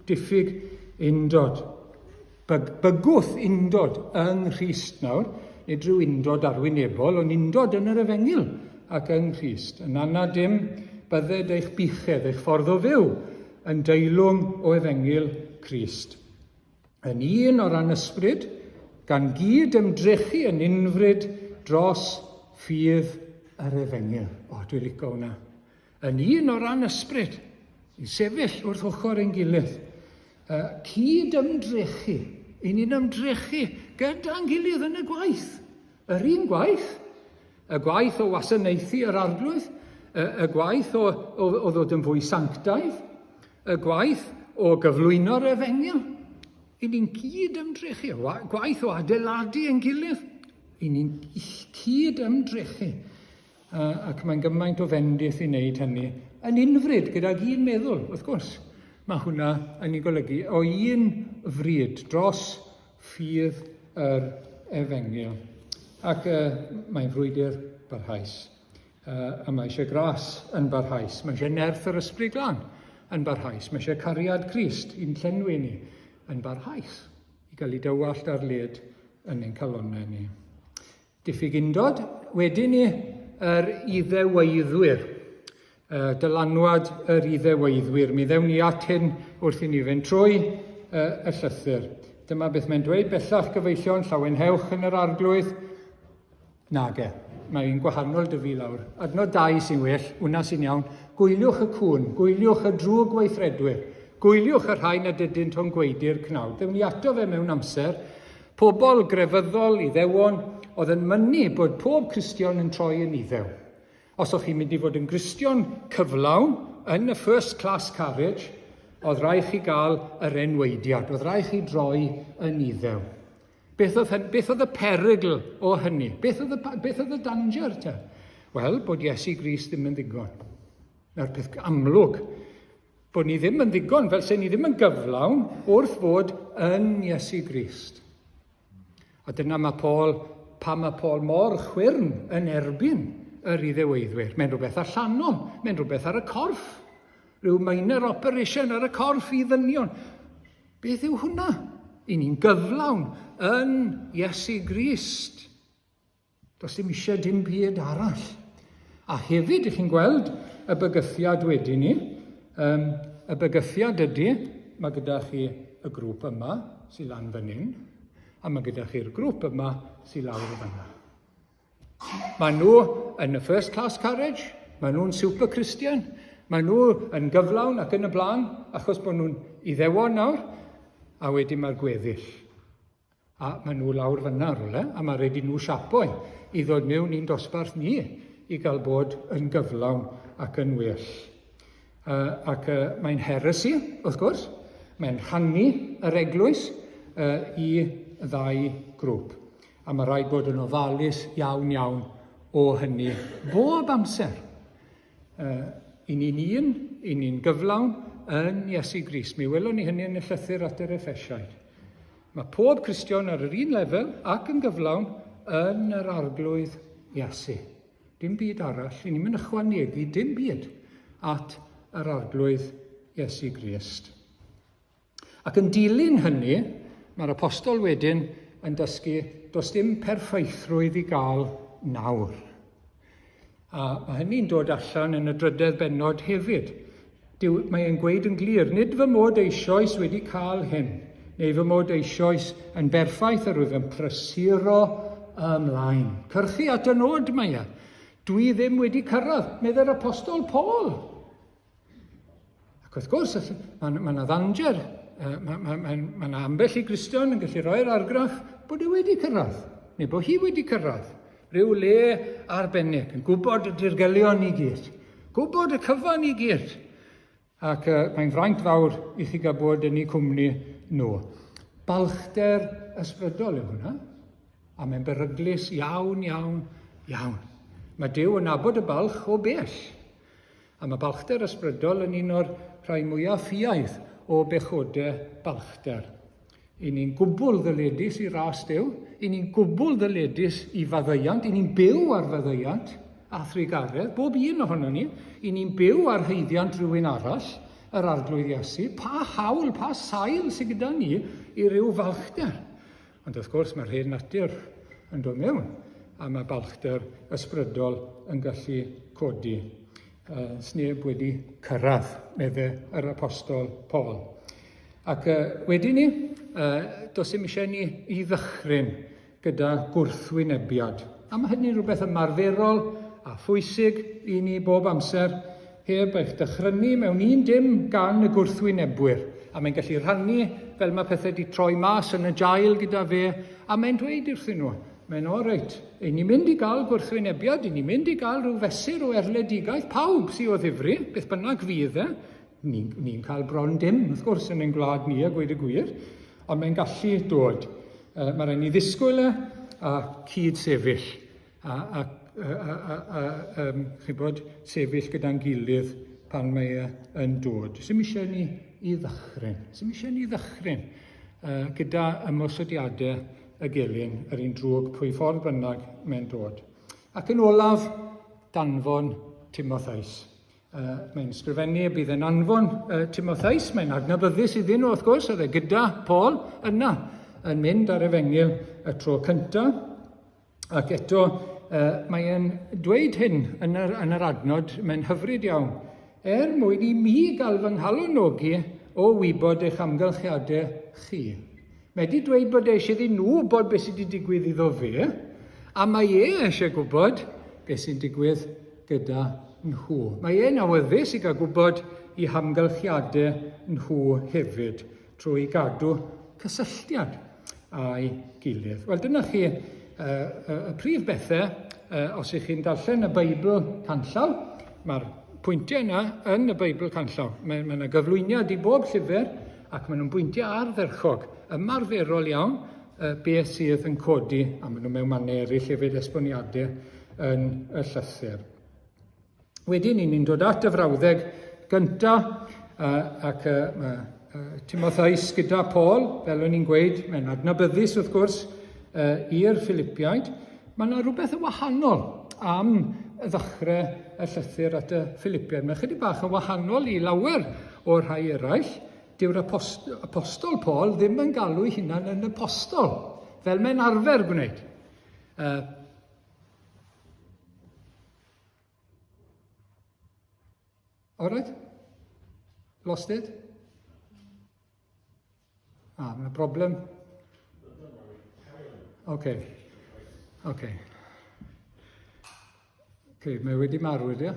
Diffyg undod. Bygwth undod yng Nghrist nawr. Nid rhyw undod arwynebol, ond undod yn yr Efengil ac yng Nghrist. Yn anna dim bydded eich buchedd, eich ffordd o fyw, yn deilwng o Efengil Crist. Yn un o ran ysbryd, gan gyd ymdrechu yn unfryd dros ffydd yr Efengil. O, dwi'n licio hwnna. Yn un o ran ysbryd, i sefyll wrth ochr ein gilydd, cyd-ymdrechu. I ni'n ymdrechu gyda'n gilydd yn y gwaith. Yr un gwaith. Y gwaith o wasanaethu yr arglwydd. Y gwaith o ddod yn fwy sanctaidd. Y gwaith o gyflwyno'r efengyl. I ni'n cyd-ymdrechu. Gwaith o adeiladu yn gilydd. I ni'n cyd-ymdrechu. Ac mae'n gymaint o fendith i wneud hynny. Yn unfryd gyda'r un meddwl, wrth gwrs. Mae hwnna yn ei golygu o un fryd dros ffydd yr efengyl. Ac mae'n frwydr barhaus. A mae eisiau gras yn barhaus. Mae eisiau nerth yr ysbryd glân yn barhaus. Mae eisiau cariad Crist i'n llenwi ni yn barhaus. I gael ei dywallt ar led yn ein calonnau ni. Diffyg undod, wedyn ni yr iddeweiddwyr. Dylanwad yr iddeweiddwyr. Mi ddewn ni at hyn wrth i ni fynd trwy y llythyr. Dyma beth mae'n dweud, bellach gyfeillion llawenhewch yn yr arglwydd. Nage, mae'n gwahanol dy fi lawr. Adnod 2 sy'n well, hwnna sy'n iawn. Gwyliwch y cwn, gwyliwch y drwg weithredwyr. Gwyliwch yr rhain a dydyn to'n gweidi'r cnawd. Dewn ni ato fe mewn amser. Pobol grefyddol, iddewon, oedd yn mynnu bod pob Cristion yn troi yn iddew. Os o'ch chi'n mynd i fod yn Gristion cyflawn yn y first class carriage, oedd rhaid chi gael yr enweidiad, oedd rhaid chi droi yn iddew. Beth oedd y perygl o hynny? Beth oedd y danger te? Wel, bod Iesu Grist ddim yn ddigon. Na'r peth amlwg. Bod ni ddim yn ddigon, fel se ni ddim yn gyflawn wrth fod yn Iesu Grist. A dyna pam mae Paul mor chwyrn yn erbyn yr iddeweiddwyr. Mae'n rhywbeth allanol, mae'n rhywbeth ar y corff. Rhyw minor operation ar y corff i ddynion. Beth yw hwnna? I ni'n gyflawn yn Iesu Grist. Does dim eisiau dim byd arall. A hefyd, ych chi'n gweld y bygythiad wedyn ni. Y bygythiad ydy, mae gyda chi y grŵp yma sy'n lan fan hyn, a mae gyda chi'r grŵp yma sy'n lawr y fanna. Maen nhw yn y first class carriage, maen nhw'n super Christian, maen nhw yn gyflawn ac yn y blaen, achos bod nhw'n iddewon nawr, a wedyn mae'r gweddill. A maen nhw lawr fanna rhywle, a mae rhaid i nhw siapoi i ddod mewn i'n dosbarth ni i gael bod yn gyflawn ac yn well. Mae'n heresi, wrth gwrs, mae'n rhannu yr eglwys i ddau grŵp. A mae rhaid bod yn ofalus iawn o hynny bob amser. I ni'n gyflawn yn Iesu Grist. Mi welwn ni hynny yn y llythyr at yr Effesiaid. Mae pob Cristion ar yr un lefel ac yn gyflawn yn yr arglwydd Iesu. Dim byd arall. I ni'n mynd ychwanegu dim byd at yr arglwydd Iesu Grist. Ac yn dilyn hynny, mae'r apostol wedyn yn dysgu does dim perffaithrwydd i gael nawr. A mae hynny'n dod allan yn y drydedd bennod hefyd. Mae'n gweud yn glir, nid fy mod eisoes wedi cael hyn, neu fy mod eisoes yn berffaith ar wyf yn prysuro ymlaen. Cyrchu at y nod mae e. Dwi ddim wedi cyrraedd, medde'r apostol Paul. Ac wrth gwrs, mae yna ddanger. Mae yna ambell i Gristion yn gallu rhoi'r argraff bod e wedi cyrraedd, neu bod hi wedi cyrraedd. Ryw le arbennig, yn gwybod y dirgelion i gyd, gwybod y cyfan i gyd. Ac mae'n fraint fawr i chi gael bod yn ei cwmni nhw. Balchder ysbrydol yw hwnna, a mae'n beryglus iawn. Mae Duw yn nabod y balch o bell. A mae balchder ysbrydol yn un o'r rhai mwyaf ffiaidd o bechodau balchder. I ni'n gwbl ddyledus i ras Duw, i ni'n gwbl ddyledus i faddeuant, i ni'n byw ar faddeuant a thrigaredd, bob un ohono ni, i ni'n byw ar heiddiant rhywun arall, yr arglwydd Iesu, pa hawl, pa sail sydd gyda ni i ryw falchder. Ond wrth gwrs mae'r hen natur yn dod mewn, a mae balchder ysbrydol yn gallu codi. Sneb wedi cyrraedd, meddwl yr apostol Paul. Ac wedyn ni, does dim eisiau ni i ddychryn gyda gwrthwynebiad. A mae hynny'n rhywbeth ymarferol a phwysig i ni bob amser, heb eich dychrynu mewn un dim gan y gwrthwynebwyr. a mae'n gallu rhannu fel mae pethau wedi troi mas yn y jail gyda fe, a mae'n dweud wrthyn nhw, mae'n reit, i ni'n mynd i gael gwrthwynebiad, i ni'n mynd i gael rhyw fesur o erledigaeth, pawb sydd o ddifri, beth bynnag fydd e, ni'n cael bron dim, wrth gwrs, yn ein gwlad ni a gweud y gwir, ond mae'n gallu dod. Mae rhaid ni ddisgwyl a cyd sefyll, chybod, sefyll gyda'n gilydd pan mae yn dod. Sym eisiau ni i ddychryn, gyda ymosodiadau y gelyn, yr un drwg pwy ffordd bynnag mae'n dod. Ac yn olaf, danfon Timotheus. Mae'n sgrifennu bydd yn anfon Timotheus, mae'n adnabyddus iddyn nhw wrth gwrs, oedd e gyda Paul yna yn mynd ar Efengyl y tro cyntaf. Ac eto, mae'n dweud hyn yn yr adnod, mae'n hyfryd iawn. Mwyn i mi gael fy nghalwnogi o wybod eich amgylchiadau chi. Mae wedi dweud bod eisiau iddyn nhw wybod beth sydd wedi digwydd iddo fe, a mae eisiau gwybod beth sy'n digwydd gyda nhw. Mae e'n awyddus i gael gwybod i hamgylchiadau nhw hefyd, trwy gadw cysylltiad a'i gilydd. Wel, dyna chi y prif bethau, os ych chi'n darllen y Beibl canllaw, mae'r pwyntiau yna yn y Beibl canllaw. Mae yna gyflwyniad i bob llyfr, ac maen nhw'n bwyntio ar dderchog, ymarferol iawn, beth sydd yn codi, a maen nhw mewn mannau eraill hefyd esboniadau yn y llythyr. Wedyn, ni'n dod at y frawddeg gyntaf, ac Timotheus gyda Paul, fel o'n i'n gweud, mae'n adnabyddus wrth gwrs i'r Philippiaid. Mae yna rhywbeth yn wahanol am y ddechrau y llythyr at y Philippiaid. Mae'n chydig bach yn wahanol i lawer o'r rhai eraill. Dyw'r apostol Paul ddim yn galw ei hunan yn apostol, fel mae'n arfer gwneud. All right? Lost it? Mae'n broblem? OK. Mae wedi marw, ydy?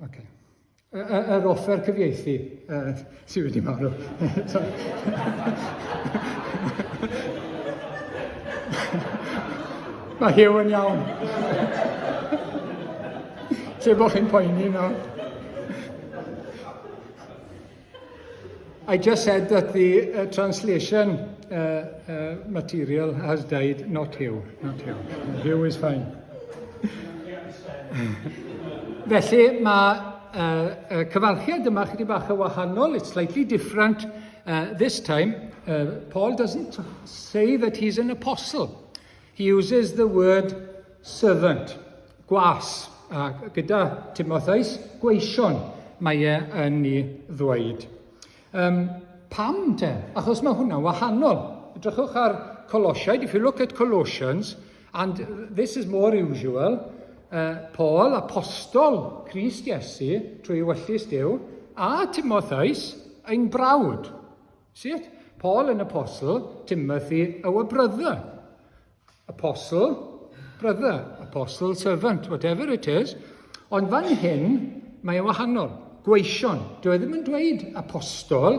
OK. Yr offer cyfieithu sydd wedi marw. Mae Hyw yn iawn. Se bod chi'n poeni nawr. I just said that the translation material has died, not Hyw. Hyw is fine. Felly mae cyfarchiad yma chydig bach yn wahanol. It's slightly different this time. Paul doesn't say that he's an apostle. He uses the word servant, gwas. Gyda Timotheus, gweision mae yn ei ddweud. Pam te? Achos mae hwnna'n wahanol. Edrychwch ar Colosiaid. If you look at Colossians, and this is more usual, Paul, apostol Crist Iesu, trwy wyllus Duw, a Timotheus, ein brawd. See it? Paul, an apostle, Timothy, our brother. Apostle, brother, apostle, servant, whatever it is. Ond fan hyn, mae wahanol. Gweision. Dwi ddim yn dweud apostol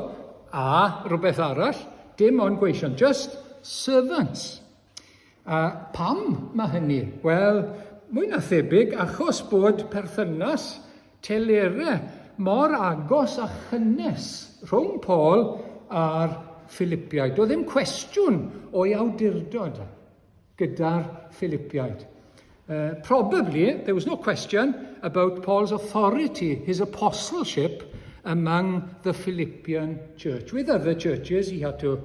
a rhywbeth arall, dim ond gweision, just servants. Pam mae hynny? Wel, mwy na thebyg, achos bod perthynas telerau mor agos a chynnes rhwng Paul a'r Philippiaid. Doedd ddim cwestiwn o'i awdurdod gyda'r Philippiaid. Probably, there was no question about Paul's authority, his apostleship among the Philippian church. With other churches, he had to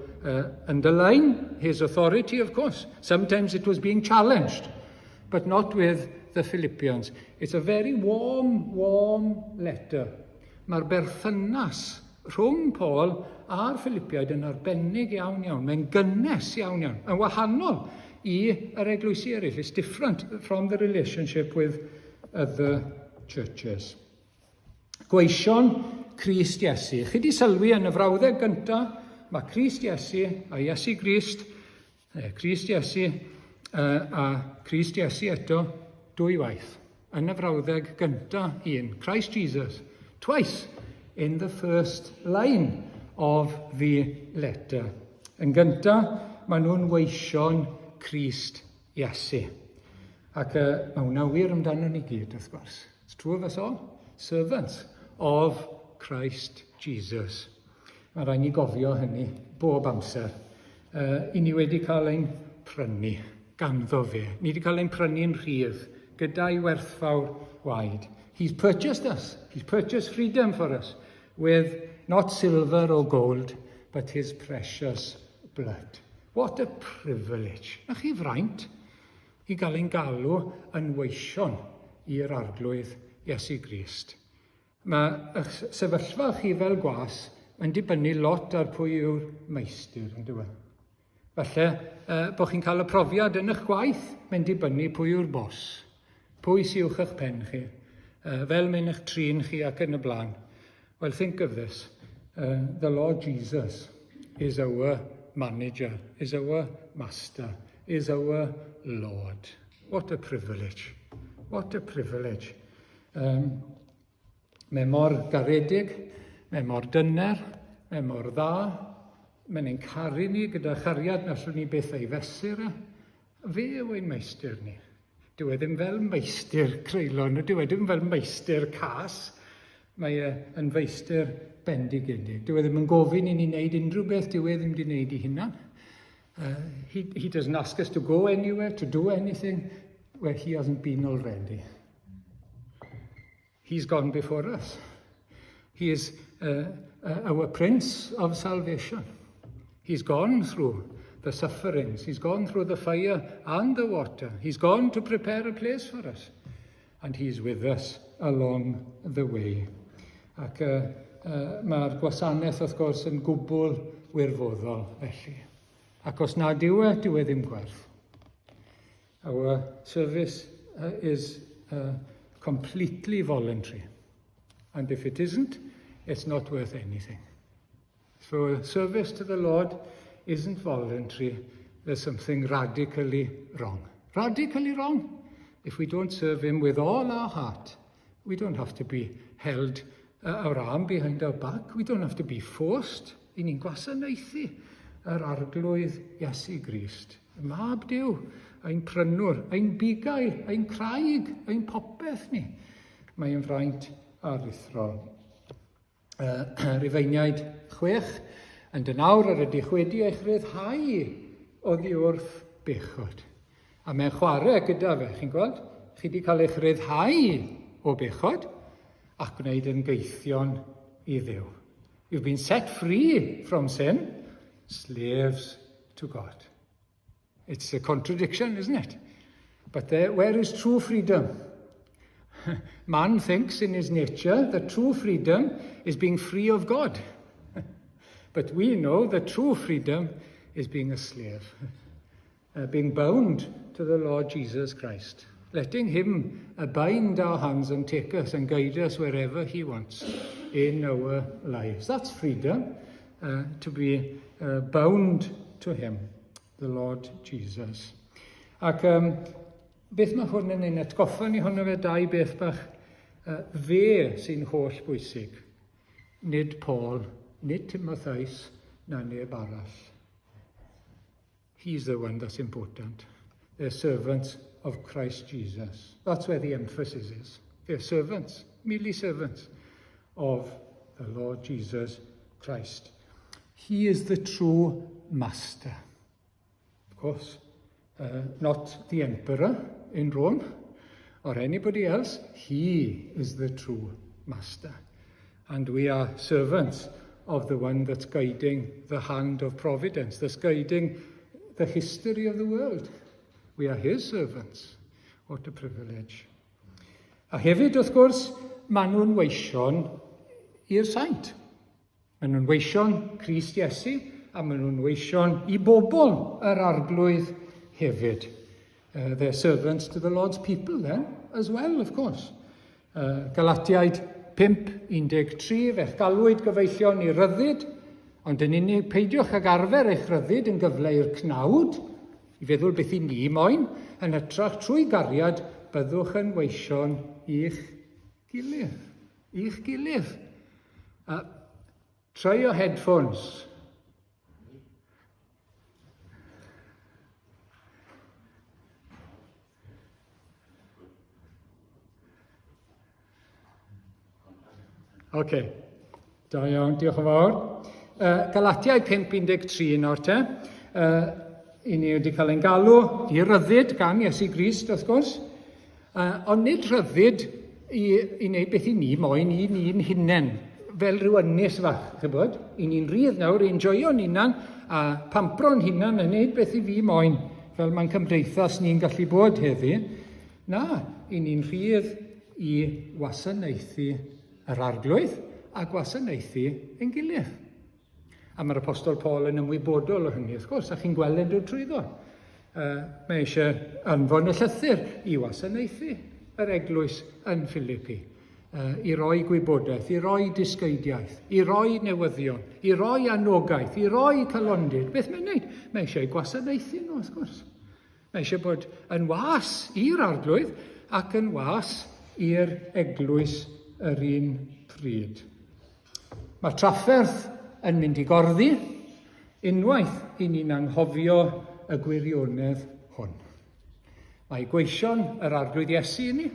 underline his authority, of course. Sometimes it was being challenged, but not with the Philippians. It's a very warm letter. Mae'r berthynas rhwng Paul a'r Philippiaid yn arbennig iawn. Mae'n gynnes iawn. Yn wahanol i'r eglwysi eraill. It's different from the relationship with other churches. Gweision Crist Iesu. Chi di sylwi yn y frawddeg gyntaf, mae Crist Iesu a Iesu Grist, Crist Iesu a Crist Iesu eto, dwy waith. Yn y frawddeg gyntaf un, Christ Jesus. Twice in the first line of the letter. Yn gyntaf, maen nhw'n weision Crist Iesu. Ac mae hwnna wir amdano ni gyd, wrth gwrs. It's true of us all. Servants of Christ Jesus. Mae rhaid ni gofio hynny bob amser. I ni wedi cael ein prynu ganddo fe. Ni wedi cael ein prynu'n rhydd gyda'i werthfawr waed. He's purchased us. He's purchased freedom for us with not silver or gold, but his precious blood. What a privilege. Na chi fraint i gael ein galw yn weision i'r arglwydd Iesu Grist. Mae eich sefyllfa chi fel gwas yn dibynnu lot ar pwy yw'r meistr, yn dweud. Falle bod chi'n cael y profiad yn eich gwaith, mae'n dibynnu pwy yw'r bos. Pwy sy'n uwch eich pen chi. Fel mae'n eich trin chi ac yn y blaen. Well, think of this. The Lord Jesus is our manager, is our master, is our Lord. What a privilege. What a privilege. Mae mor garedig, mae mor dyner, mae mor dda, mae'n ein caru ni gyda chariad na allwn ni beth ei fesur. Fe yw ein meistr ni. Dyw e ddim fel meistr creulon, dyw e ddim fel meistr cas. Mae yn feistr bendigedig. Dyw e ddim yn gofyn i ni wneud unrhyw beth, dyw e ddim wedi wneud i hunan. He doesn't ask us to go anywhere, to do anything where he hasn't been already. He's gone before us. He is our Prince of Salvation. He's gone through the sufferings. He's gone through the fire and the water. He's gone to prepare a place for us. And he's with us along the way. Ac mae'r gwasanaeth, wrth gwrs, yn gwbl wirfoddol felly. Ac os nad yw e ddim gwerth. Our service is completely voluntary. And if it isn't, it's not worth anything. So service to the Lord isn't voluntary. There's something radically wrong. Radically wrong. If we don't serve him with all our heart, we don't have to be held our arm behind our back. We don't have to be forced. I ni'n gwasanaethu yr arglwydd Iesu Grist. Y mab Duw, ein prynwr, ein bugail, ein craig, ein popeth ni. Mae'n fraint aruthrol. Rifeiniaid 6, yn dy nawr ar ydych wedi eich ryddhau oddi wrth bechod. A mae'n chwarae gyda fe, chi'n gweld? Chi wedi cael eich ryddhau o bechod ac gwneud yn geithion i Dduw. You've been set free from sin, slaves to God. It's a contradiction, isn't it? But where is true freedom? Man thinks in his nature that true freedom is being free of God. But we know that true freedom is being a slave, being bound to the Lord Jesus Christ, letting him bind our hands and take us and guide us wherever he wants in our lives. That's freedom, to be bound to him, the Lord Jesus. Ac beth mae hwn yn ein atgoffa ni hwnna fe dau beth bach, fe sy'n holl bwysig, nid Paul, nid Timotheus, na neb arall. He's the one that's important. They're servants of Christ Jesus. That's where the emphasis is. They're servants, merely servants of the Lord Jesus Christ. He is the true master. Of course, not the emperor in Rome or anybody else. He is the true master. And we are servants of the one that's guiding the hand of providence, that's guiding the history of the world. We are his servants. What a privilege. A hefyd, wrth gwrs, maen nhw'n weision i'r saint. Maen nhw'n weision Crist Iesu, a maen nhw'n weision i bobl yr arglwydd hefyd. They're servants to the Lord's people then, as well, of course. Galatiaid 5:13, fe'ch galwyd gyfeillion i ryddid, ond yn unig peidiwch ag arfer eich ryddid yn gyfle i'r cnawd, i feddwl beth i ni moyn, yn hytrach trwy gariad byddwch yn weision i'ch gilydd. I'ch gilydd. Try your headphones. OK, da iawn, diolch yn fawr. Galatiau 5:13 nawr te. I ni wedi cael ein galw i ryddid gan Iesu Grist, wrth gwrs. Ond nid ryddid i wneud beth i ni moyn i ni'n hunain, fel rhyw ynys fach, chybod. I ni'n rydd nawr, i'n joio'n hunan, a pampro'n hunan yn wneud beth i fi moyn, fel mae'n cymdeithas ni'n gallu bod heddi. Na, i ni'n rydd i wasanaethu yr arglwydd a gwasanaethu ein gilydd. A mae'r apostol Paul yn ymwybodol o hynny, wrth gwrs, a chi'n gweld yn dod trwyddo. Mae eisiau anfon y llythyr i wasanaethu yr eglwys yn Philippi, i roi gwybodaeth, i roi disgeidiaeth, i roi newyddion, i roi anogaeth, i roi calondyd. Beth mae'n gwneud? Mae eisiau gwasanaethu nhw, wrth gwrs. Mae eisiau bod yn was i'r arglwydd ac yn was i'r eglwys yr un pryd. Mae trafferth yn mynd i gorddi, unwaith i ni'n anghofio y gwirionedd hwn. Mae gweision yr arglwydd Iesu i ni,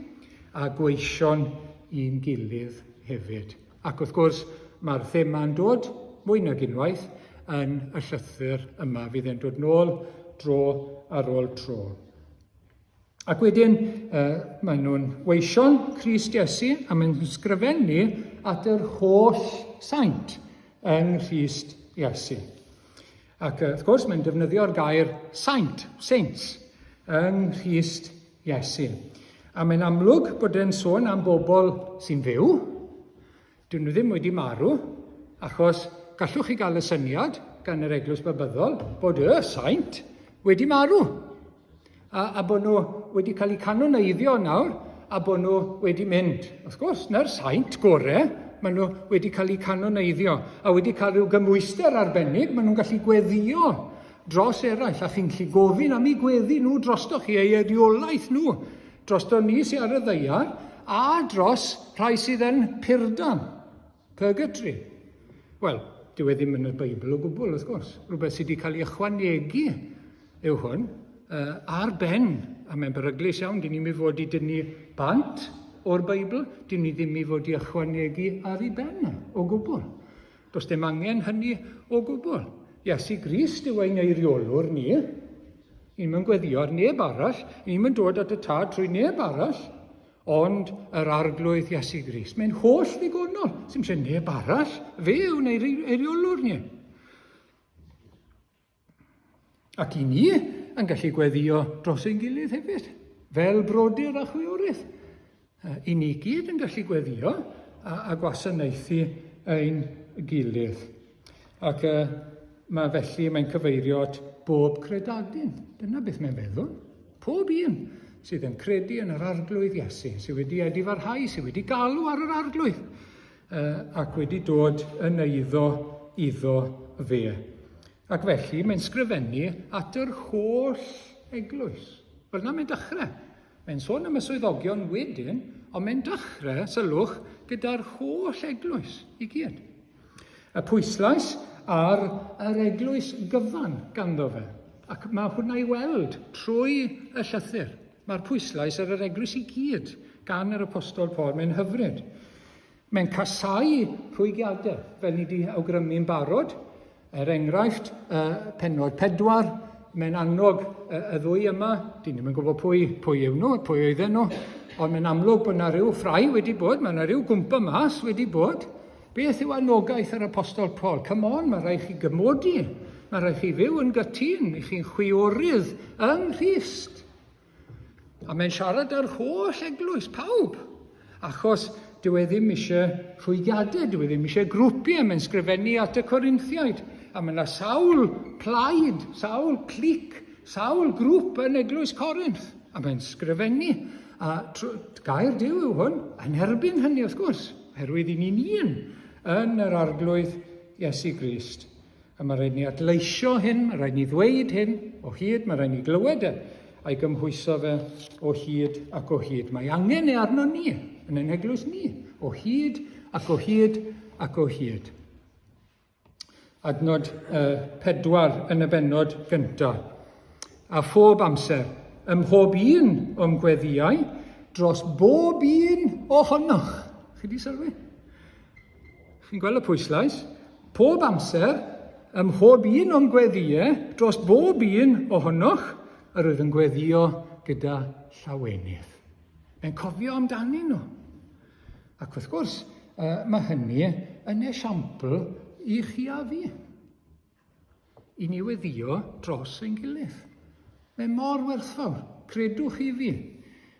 a gweision i'n gilydd hefyd. Ac wrth gwrs, mae'r thema'n dod mwy nag unwaith yn y llythyr yma. Fydd e'n dod nôl dro ar ôl tro. Ac wedyn, maen nhw'n weision Crist Iesu, a mae'n ysgrifennu at yr holl saint yng Nghrist Iesu. Ac wrth gwrs, mae'n defnyddio'r gair saint, saints, yng Nghrist Iesu. A mae'n amlwg bod e'n sôn am bobl sy'n fyw. Dyn nhw ddim wedi marw, achos gallwch chi gael y syniad gan yr eglwys babyddol bod y saint wedi marw. A bod nhw wedi cael eu canoneiddio nawr, a bod nhw wedi mynd. Wrth gwrs, na'r saint gorau, maen nhw wedi cael eu canoneiddio, a wedi cael rhyw gymwyster arbennig, maen nhw'n gallu gweddio dros eraill, a chi'n gallu gofyn am eu gweddi nhw drostoch chi, eu reolaeth nhw, drosto ni sy'n ar y ddeiar, a dros rhai sydd yn purdan, purgatory. Wel, dyw e ddim yn y Beibl o gwbl, wrth gwrs. Rhywbeth sydd wedi cael ei ychwanegu yw hwn, ar ben, a mae'n beryglus iawn, dyn ni'n mynd fod i dynnu bant o'r Beibl, dyn ni ddim i fod i ychwanegu ar ei ben o gwbl. Does dim angen hynny o gwbl. Iesu Grist yw ein eiriolwr ni. Ni'n mynd gweddio ar neb arall, ni'n mynd dod at y tad trwy neb arall, ond yr arglwydd Iesu Grist. Mae'n holl ddigonol. Sy'n eisiau neb arall, fe yw'n eiriolwr ni. Ac i ni yn gallu gweddio dros ein gilydd hefyd, fel brodyr a chwiorydd. I ni gyd yn gallu gweddio a gwasanaethu ein gilydd. Ac mae'n cyfeirio at bob credadun. Dyna beth mae'n feddwl. Pob un sydd yn credu yn yr arglwydd Iesu, sydd wedi edifarhau, sydd wedi galw ar yr arglwydd, ac wedi dod yn iddo fe. Ac felly mae'n sgrifennu at yr holl eglwys. Fel yna mae'n dechrau. Mae'n sôn am y swyddogion wedyn, ond mae'n dechrau, sylwch, gyda'r holl eglwys i gyd. Y pwyslais ar yr eglwys gyfan ganddo fe. Ac mae hwnna i weld trwy y llythyr. Mae'r pwyslais ar yr eglwys i gyd gan yr apostol Paul. Mae'n hyfryd. Mae'n casau rhwygiadau, fel ni wedi awgrymu'n barod. Enghraifft, pennod 4, mae'n annog y ddwy yma, dyn ni'n gwybod pwy yw nhw, pwy oedden nhw, ond mae'n amlwg bod yna rhyw ffrai wedi bod, mae yna rhyw gwmpa mas wedi bod. Beth yw anogaeth yr apostol Paul? Come on, mae rhaid chi gymodi, mae rhaid chi fyw yn gytun, i chi'n chwiorydd yng Nghrist. A mae'n siarad ar holl eglwys, pawb, achos dyw e ddim eisiau rhwygiadau, dyw e ddim eisiau grwpiau, mae'n sgrifennu at y Corinthiaid. A mae yna sawl plaid, sawl clic, sawl grŵp yn eglwys Corinth. A mae'n sgrifennu. A gair Duw yw hwn, yn erbyn hynny wrth gwrs, oherwydd i ni'n un yn yr arglwydd Iesu Grist. A mae rhaid ni adleisio hyn, mae rhaid ni ddweud hyn o hyd, mae rhaid ni glywed a'i gymhwyso fe o hyd ac o hyd. Mae angen arno ni, yn ein eglwys ni, o hyd ac o hyd ac o hyd. Adnod 4 yn y bennod gyntaf. A phob amser, ym mhob un o'm gweddiau, dros bob un ohonoch. Chi di sylwi? Chi'n gweld y pwyslais? Pob amser, ym mhob un o'm gweddiau, dros bob un ohonoch, yr oedd yn gweddio gyda llawenydd. Mae'n cofio amdanyn nhw. Ac wrth gwrs, mae hynny yn esiampl i chi a fi. I ni weddio dros ein gilydd. Mae mor werthfawr, credwch i fi.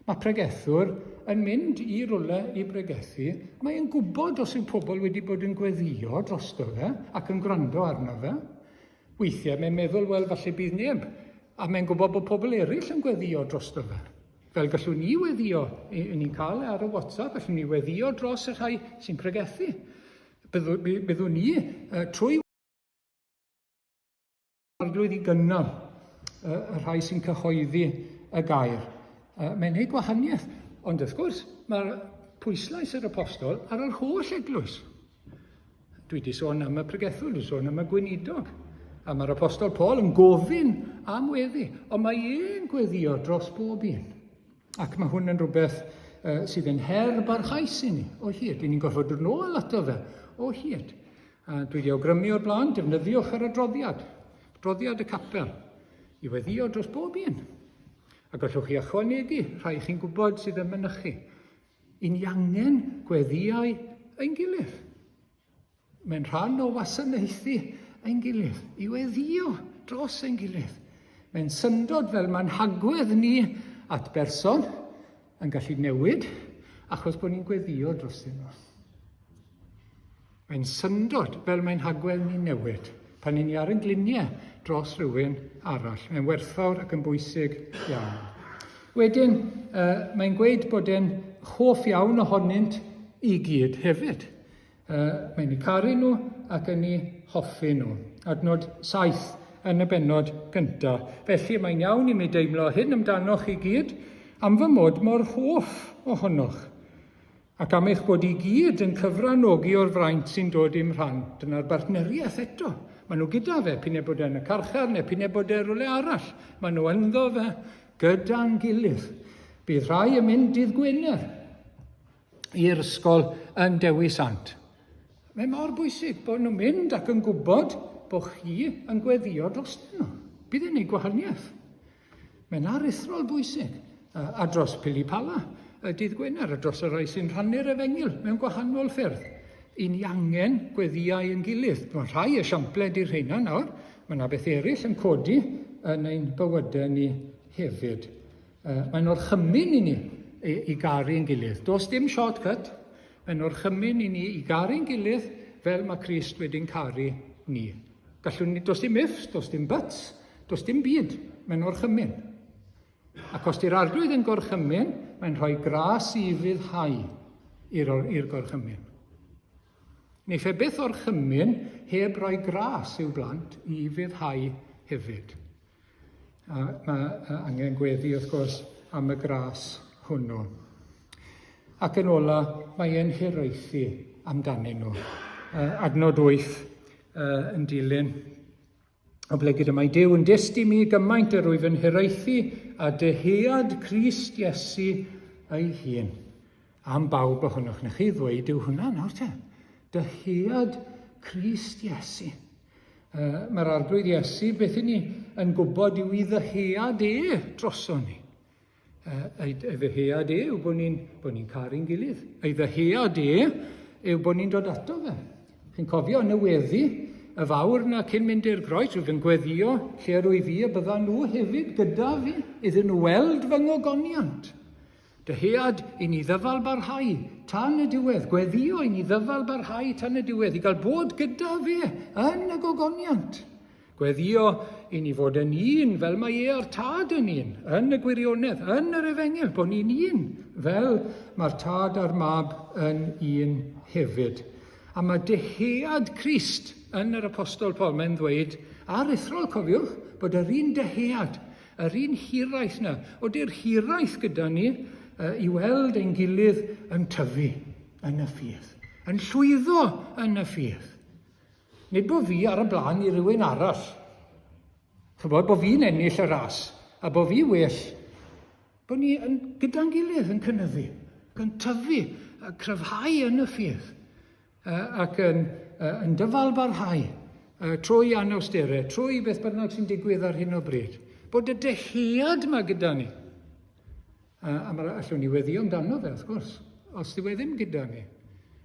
Mae pregethwr yn mynd i rwle i bregethu. Mae'n gwybod os yw pobl wedi bod yn gweddio drosto fe ac yn gwrando arno fe. Weithiau mae'n meddwl, wel, falle bydd neb. A mae'n gwybod bod pobl eraill yn gweddio drosto fe. Fel gallwn ni weddio, ni'n cael ar y WhatsApp, gallwn ni weddio dros y rhai sy'n pregethu. Byddwn ni trwy arglwydd i gynnal y rhai sy'n cyhoeddi y gair. Mae'n gwneud gwahaniaeth, ond wrth gwrs mae'r pwyslais yr apostol ar yr holl eglwys. Dwi wedi sôn am y pregethwr, dwi wedi sôn am y gweinidog. A mae'r apostol Paul yn gofyn am weddi, ond mae e'n gweddio dros bob un. Ac mae hwn yn rhywbeth sydd yn her barhaus i ni o hyd. I ni'n gorfod dod nôl ato fe o hyd. A dwi wedi awgrymu o'r blaen, defnyddiwch yr adroddiad y capel, i weddio dros bob un. A gallwch chi ychwanegu rhai chi'n gwybod sydd yn mynychu. I ni angen gweddiau ein gilydd. Mae'n rhan o wasanaethu ein gilydd, i weddio dros ein gilydd. Mae'n syndod fel mae'n hagwedd ni at berson yn gallu newid, achos bod ni'n gweddio dros nhw. Mae'n syndod fel mae'n hagwedd ni newid, pan ni ar ein gliniau dros rhywun arall. Mae'n werthfawr ac yn bwysig iawn. Wedyn, mae'n gweud bod e'n hoff iawn ohonynt i gyd hefyd. Mae'n ei caru nhw ac yn ei hoffi nhw. Adnod 7 yn y bennod gyntaf. Felly mae'n iawn i mi deimlo hyn amdanoch i gyd, am fy mod mor hoff ohonoch, ac am eich bod i gyd yn cyfranogi o'r fraint sy'n dod i'm rhan. Dyna'r bartneriaeth eto. Maen nhw gyda fe, p'un bod e'n y carchar neu p'un bod e'n rhywle arall. Maen nhw ynddo fe gyda'n gilydd. Bydd rhai yn mynd dydd Gwener i'r ysgol yn Dewi Sant. Mae mor bwysig bod nhw'n mynd ac yn gwybod bod chi yn gweddio dros nhw. Bydd e'n ei gwahaniaeth. Mae'n aruthrol bwysig. A dros Pilipala, dydd Gwener, a dros y rai sy'n rhannu'r Efengyl mewn gwahanol ffyrdd. I ni angen gweddiau yn gilydd. Mae rhai esiampled i'r rheina nawr. Mae yna beth eraill yn codi yn ein bywydau ni hefyd. Mae'n orchymyn i ni i garu'n gilydd. Does dim shortcut. Mae'n orchymyn i ni i garu'n gilydd fel mae Crist wedi'n caru ni. Gallwn ni, does dim ifs, does dim buts, does dim byd. Mae'n orchymyn. Ac os di'r arglwydd yn gorchymyn, mae'n rhoi gras i fyddhau i'r gorchymyn. Neu fe byth orchymyn heb roi gras i'w blant i fyddhau hefyd. A mae angen gweddi wrth gwrs am y gras hwnnw. Ac yn ola, mae e'n hiraethu amdanyn nhw. Adnod 8 yn dilyn. O ble gyda mae Duw yn dysgu mi gymaint yr wyf yn hiraethu a dyhead Crist Iesu ei hun. Am bawb ohonoch. Na chi ddweud yw hwnna nawr te. Dyhead Crist Iesu. Mae'r arglwydd Iesu beth i ni yn gwybod yw i ddyhead droso ni. Ei ddyhead yw bod ni'n caru'n gilydd. Ei ddyhead yw bod ni'n dod ato fe. Chi'n cofio yn y weddi, y fawr na cyn mynd i'r groes, rwyf yn gweddio lle rwy fi a byddan nhw hefyd gyda fi, iddyn nhw weld fy ngogoniant. Dyhead i ni ddyfal barhau tan y diwedd, gweddio i ni ddyfal barhau tan y diwedd, i gael bod gyda fi yn y gogoniant. Gweddio i ni fod yn un fel mae a'r tad yn un, yn y gwirionedd, yn yr Efengyl, bod ni'n un fel mae'r tad a'r mab yn un hefyd. A mae dyhead Crist yn yr apostol Paul, mae'n dweud, aruthrol cofiwch, bod yr un dyhead, yr un hiraeth na, o di'r hiraeth gyda ni, i weld ein gilydd yn tyfu yn y ffydd. yn llwyddo yn y ffydd. Nid bod fi ar y blaen i rywun arall. Chybod, bod fi'n ennill y ras, a bod fi well, bod ni gyda'n gilydd yn cynyddu, ac yn tyfu, a cryfhau yn y ffydd, ac yn dyfalbarhau, trwy anawsterau, trwy beth bynnag sy'n digwydd ar hyn o bryd. Bod y dehead yma gyda ni. A allwn ni weddio amdano fe, wrth gwrs, os di ddim gyda ni.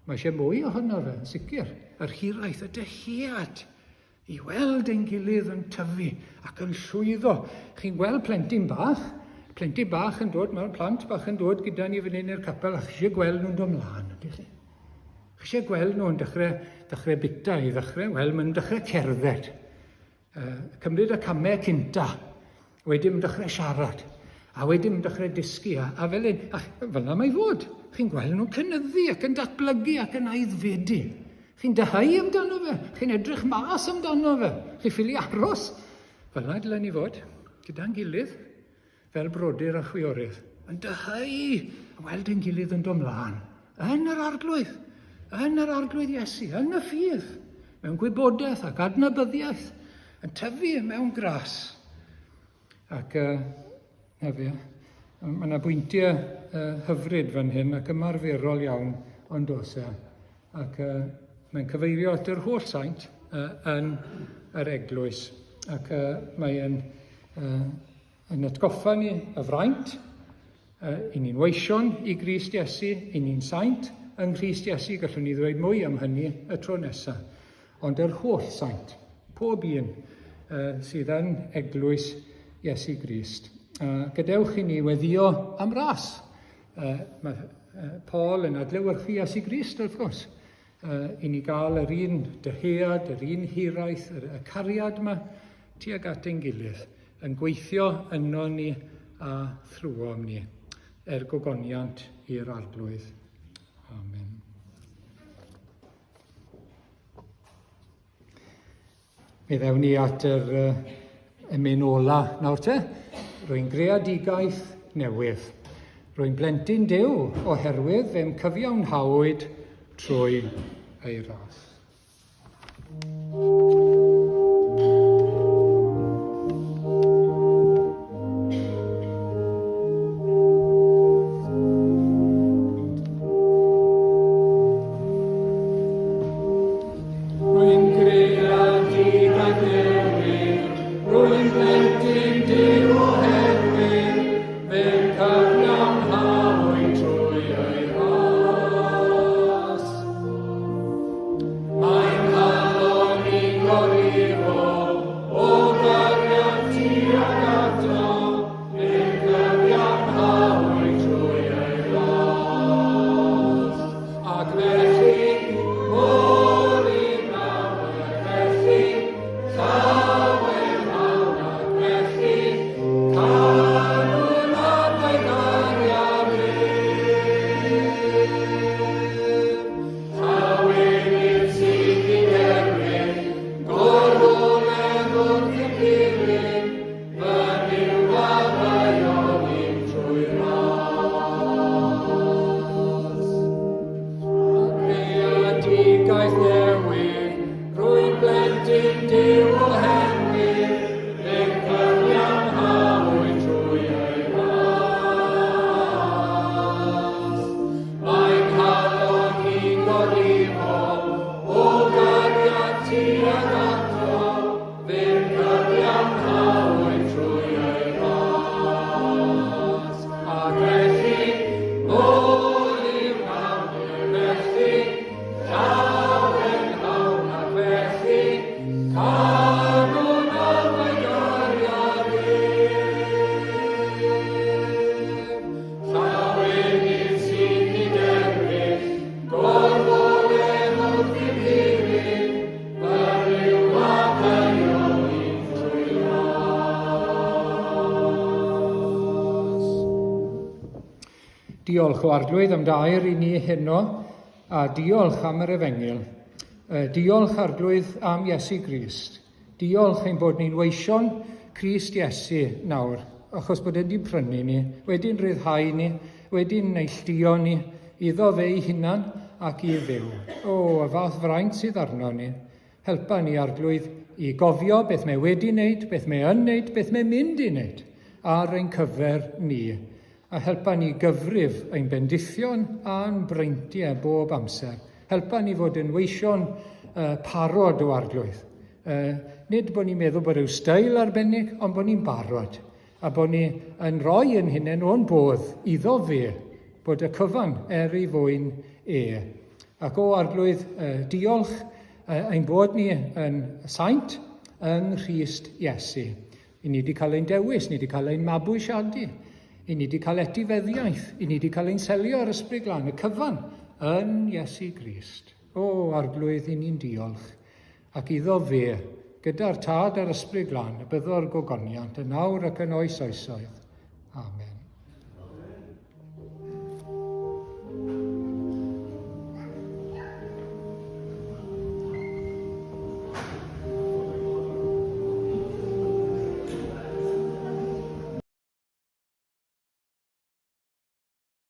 Mae eisiau mwy ohono fe, yn sicr. Yr hiraeth, y dehead, i weld ein gilydd yn tyfu ac yn llwyddo. Chi'n gweld plentyn bach yn dod, mae'r plant bach yn dod gyda ni fan hyn i'r capel, a chi eisiau gweld nhw'n dod mlaen, ydych chi? Chi eisiau gweld nhw'n dechrau bita i ddechrau, wel, mae'n dechrau cerdded. Cymryd y camau cynta, wedyn mae'n dechrau siarad, a wedyn mae'n dechrau dysgu, a fel yna mae fod. Chi'n gweld nhw'n cynyddu ac yn datblygu ac yn aeddfedu. Chi'n dyhau amdano fe, chi'n edrych mas amdano fe, chi'n ffili aros. Fel yna dylen ni fod, gyda'n gilydd, fel brodyr a chwiorydd, yn dyhau weld ein gilydd yn dod mlaen, yn yr arglwydd Iesu, yn y ffydd, mewn gwybodaeth ac adnabyddiaeth, yn tyfu mewn gras. Ac mae yna bwyntiau hyfryd fan hyn ac ymarferol iawn ond os e. Ac mae'n cyfeirio at yr holl saint yn yr eglwys. Ac mae'n atgoffa ni y fraint, i ni'n weision i Grist Iesu, i ni'n saint yn Grist Iesu, gallwn ni ddweud mwy am hynny y tro nesaf. Ond yr holl saint, pob un sydd yn eglwys Iesu Grist. Gadewch i ni weddio am ras. Mae Paul yn adlewyrchu Iesu Grist, wrth gwrs, i ni gael yr un dyhead, yr un hiraeth, y cariad yma tuag at ein gilydd, yn gweithio yno ni a thrwom ni, gogoniant i'r arglwydd. Amen. Mi ddewn ni at yr emyn ola nawr te. Rwy'n greadigaeth newydd. Rwy'n blentyn Duw oherwydd fe'n cyfiawnhawyd trwy ei ras. Diolch o arglwydd am dair i ni heno, a diolch am yr Efengyl. Diolch arglwydd am Iesu Grist. Diolch ein bod ni'n weision Crist Iesu nawr, achos bod wedi prynu ni, wedi'n ryddhau ni, wedi'n neilltuo ni, iddo fe ei hunan, ac i ddiw. Y fath fraint sydd arno ni. Helpa ni Arglwydd i gofio beth mae wedi wneud, beth mae yn wneud, beth mae mynd i wneud ar ein cyfer ni. A helpa ni gyfrif ein bendithion a'n breintiau bob amser. Helpa ni fod yn weision parod o Arglwydd. Nid bod ni'n meddwl bod yw steil arbennig, ond bod ni'n barod. A bod ni yn rhoi yn hunain o'n bodd iddo fe, bod y cyfan ei fwyn Ac o Arglwydd, diolch ein bod ni yn saint yng Nghrist Iesu. I ni wedi cael ein dewis, ni wedi cael ein mabwysiadu, i ni wedi cael etifeddiaeth, i ni wedi cael ein selio ar ysbryd glân, y cyfan yn Iesu Grist. Arglwydd, i ni'n diolch. Ac iddo fe, gyda'r tad ar ysbryd glân, y byddo'r gogoniant yn nawr ac yn oes oesoedd. Amen.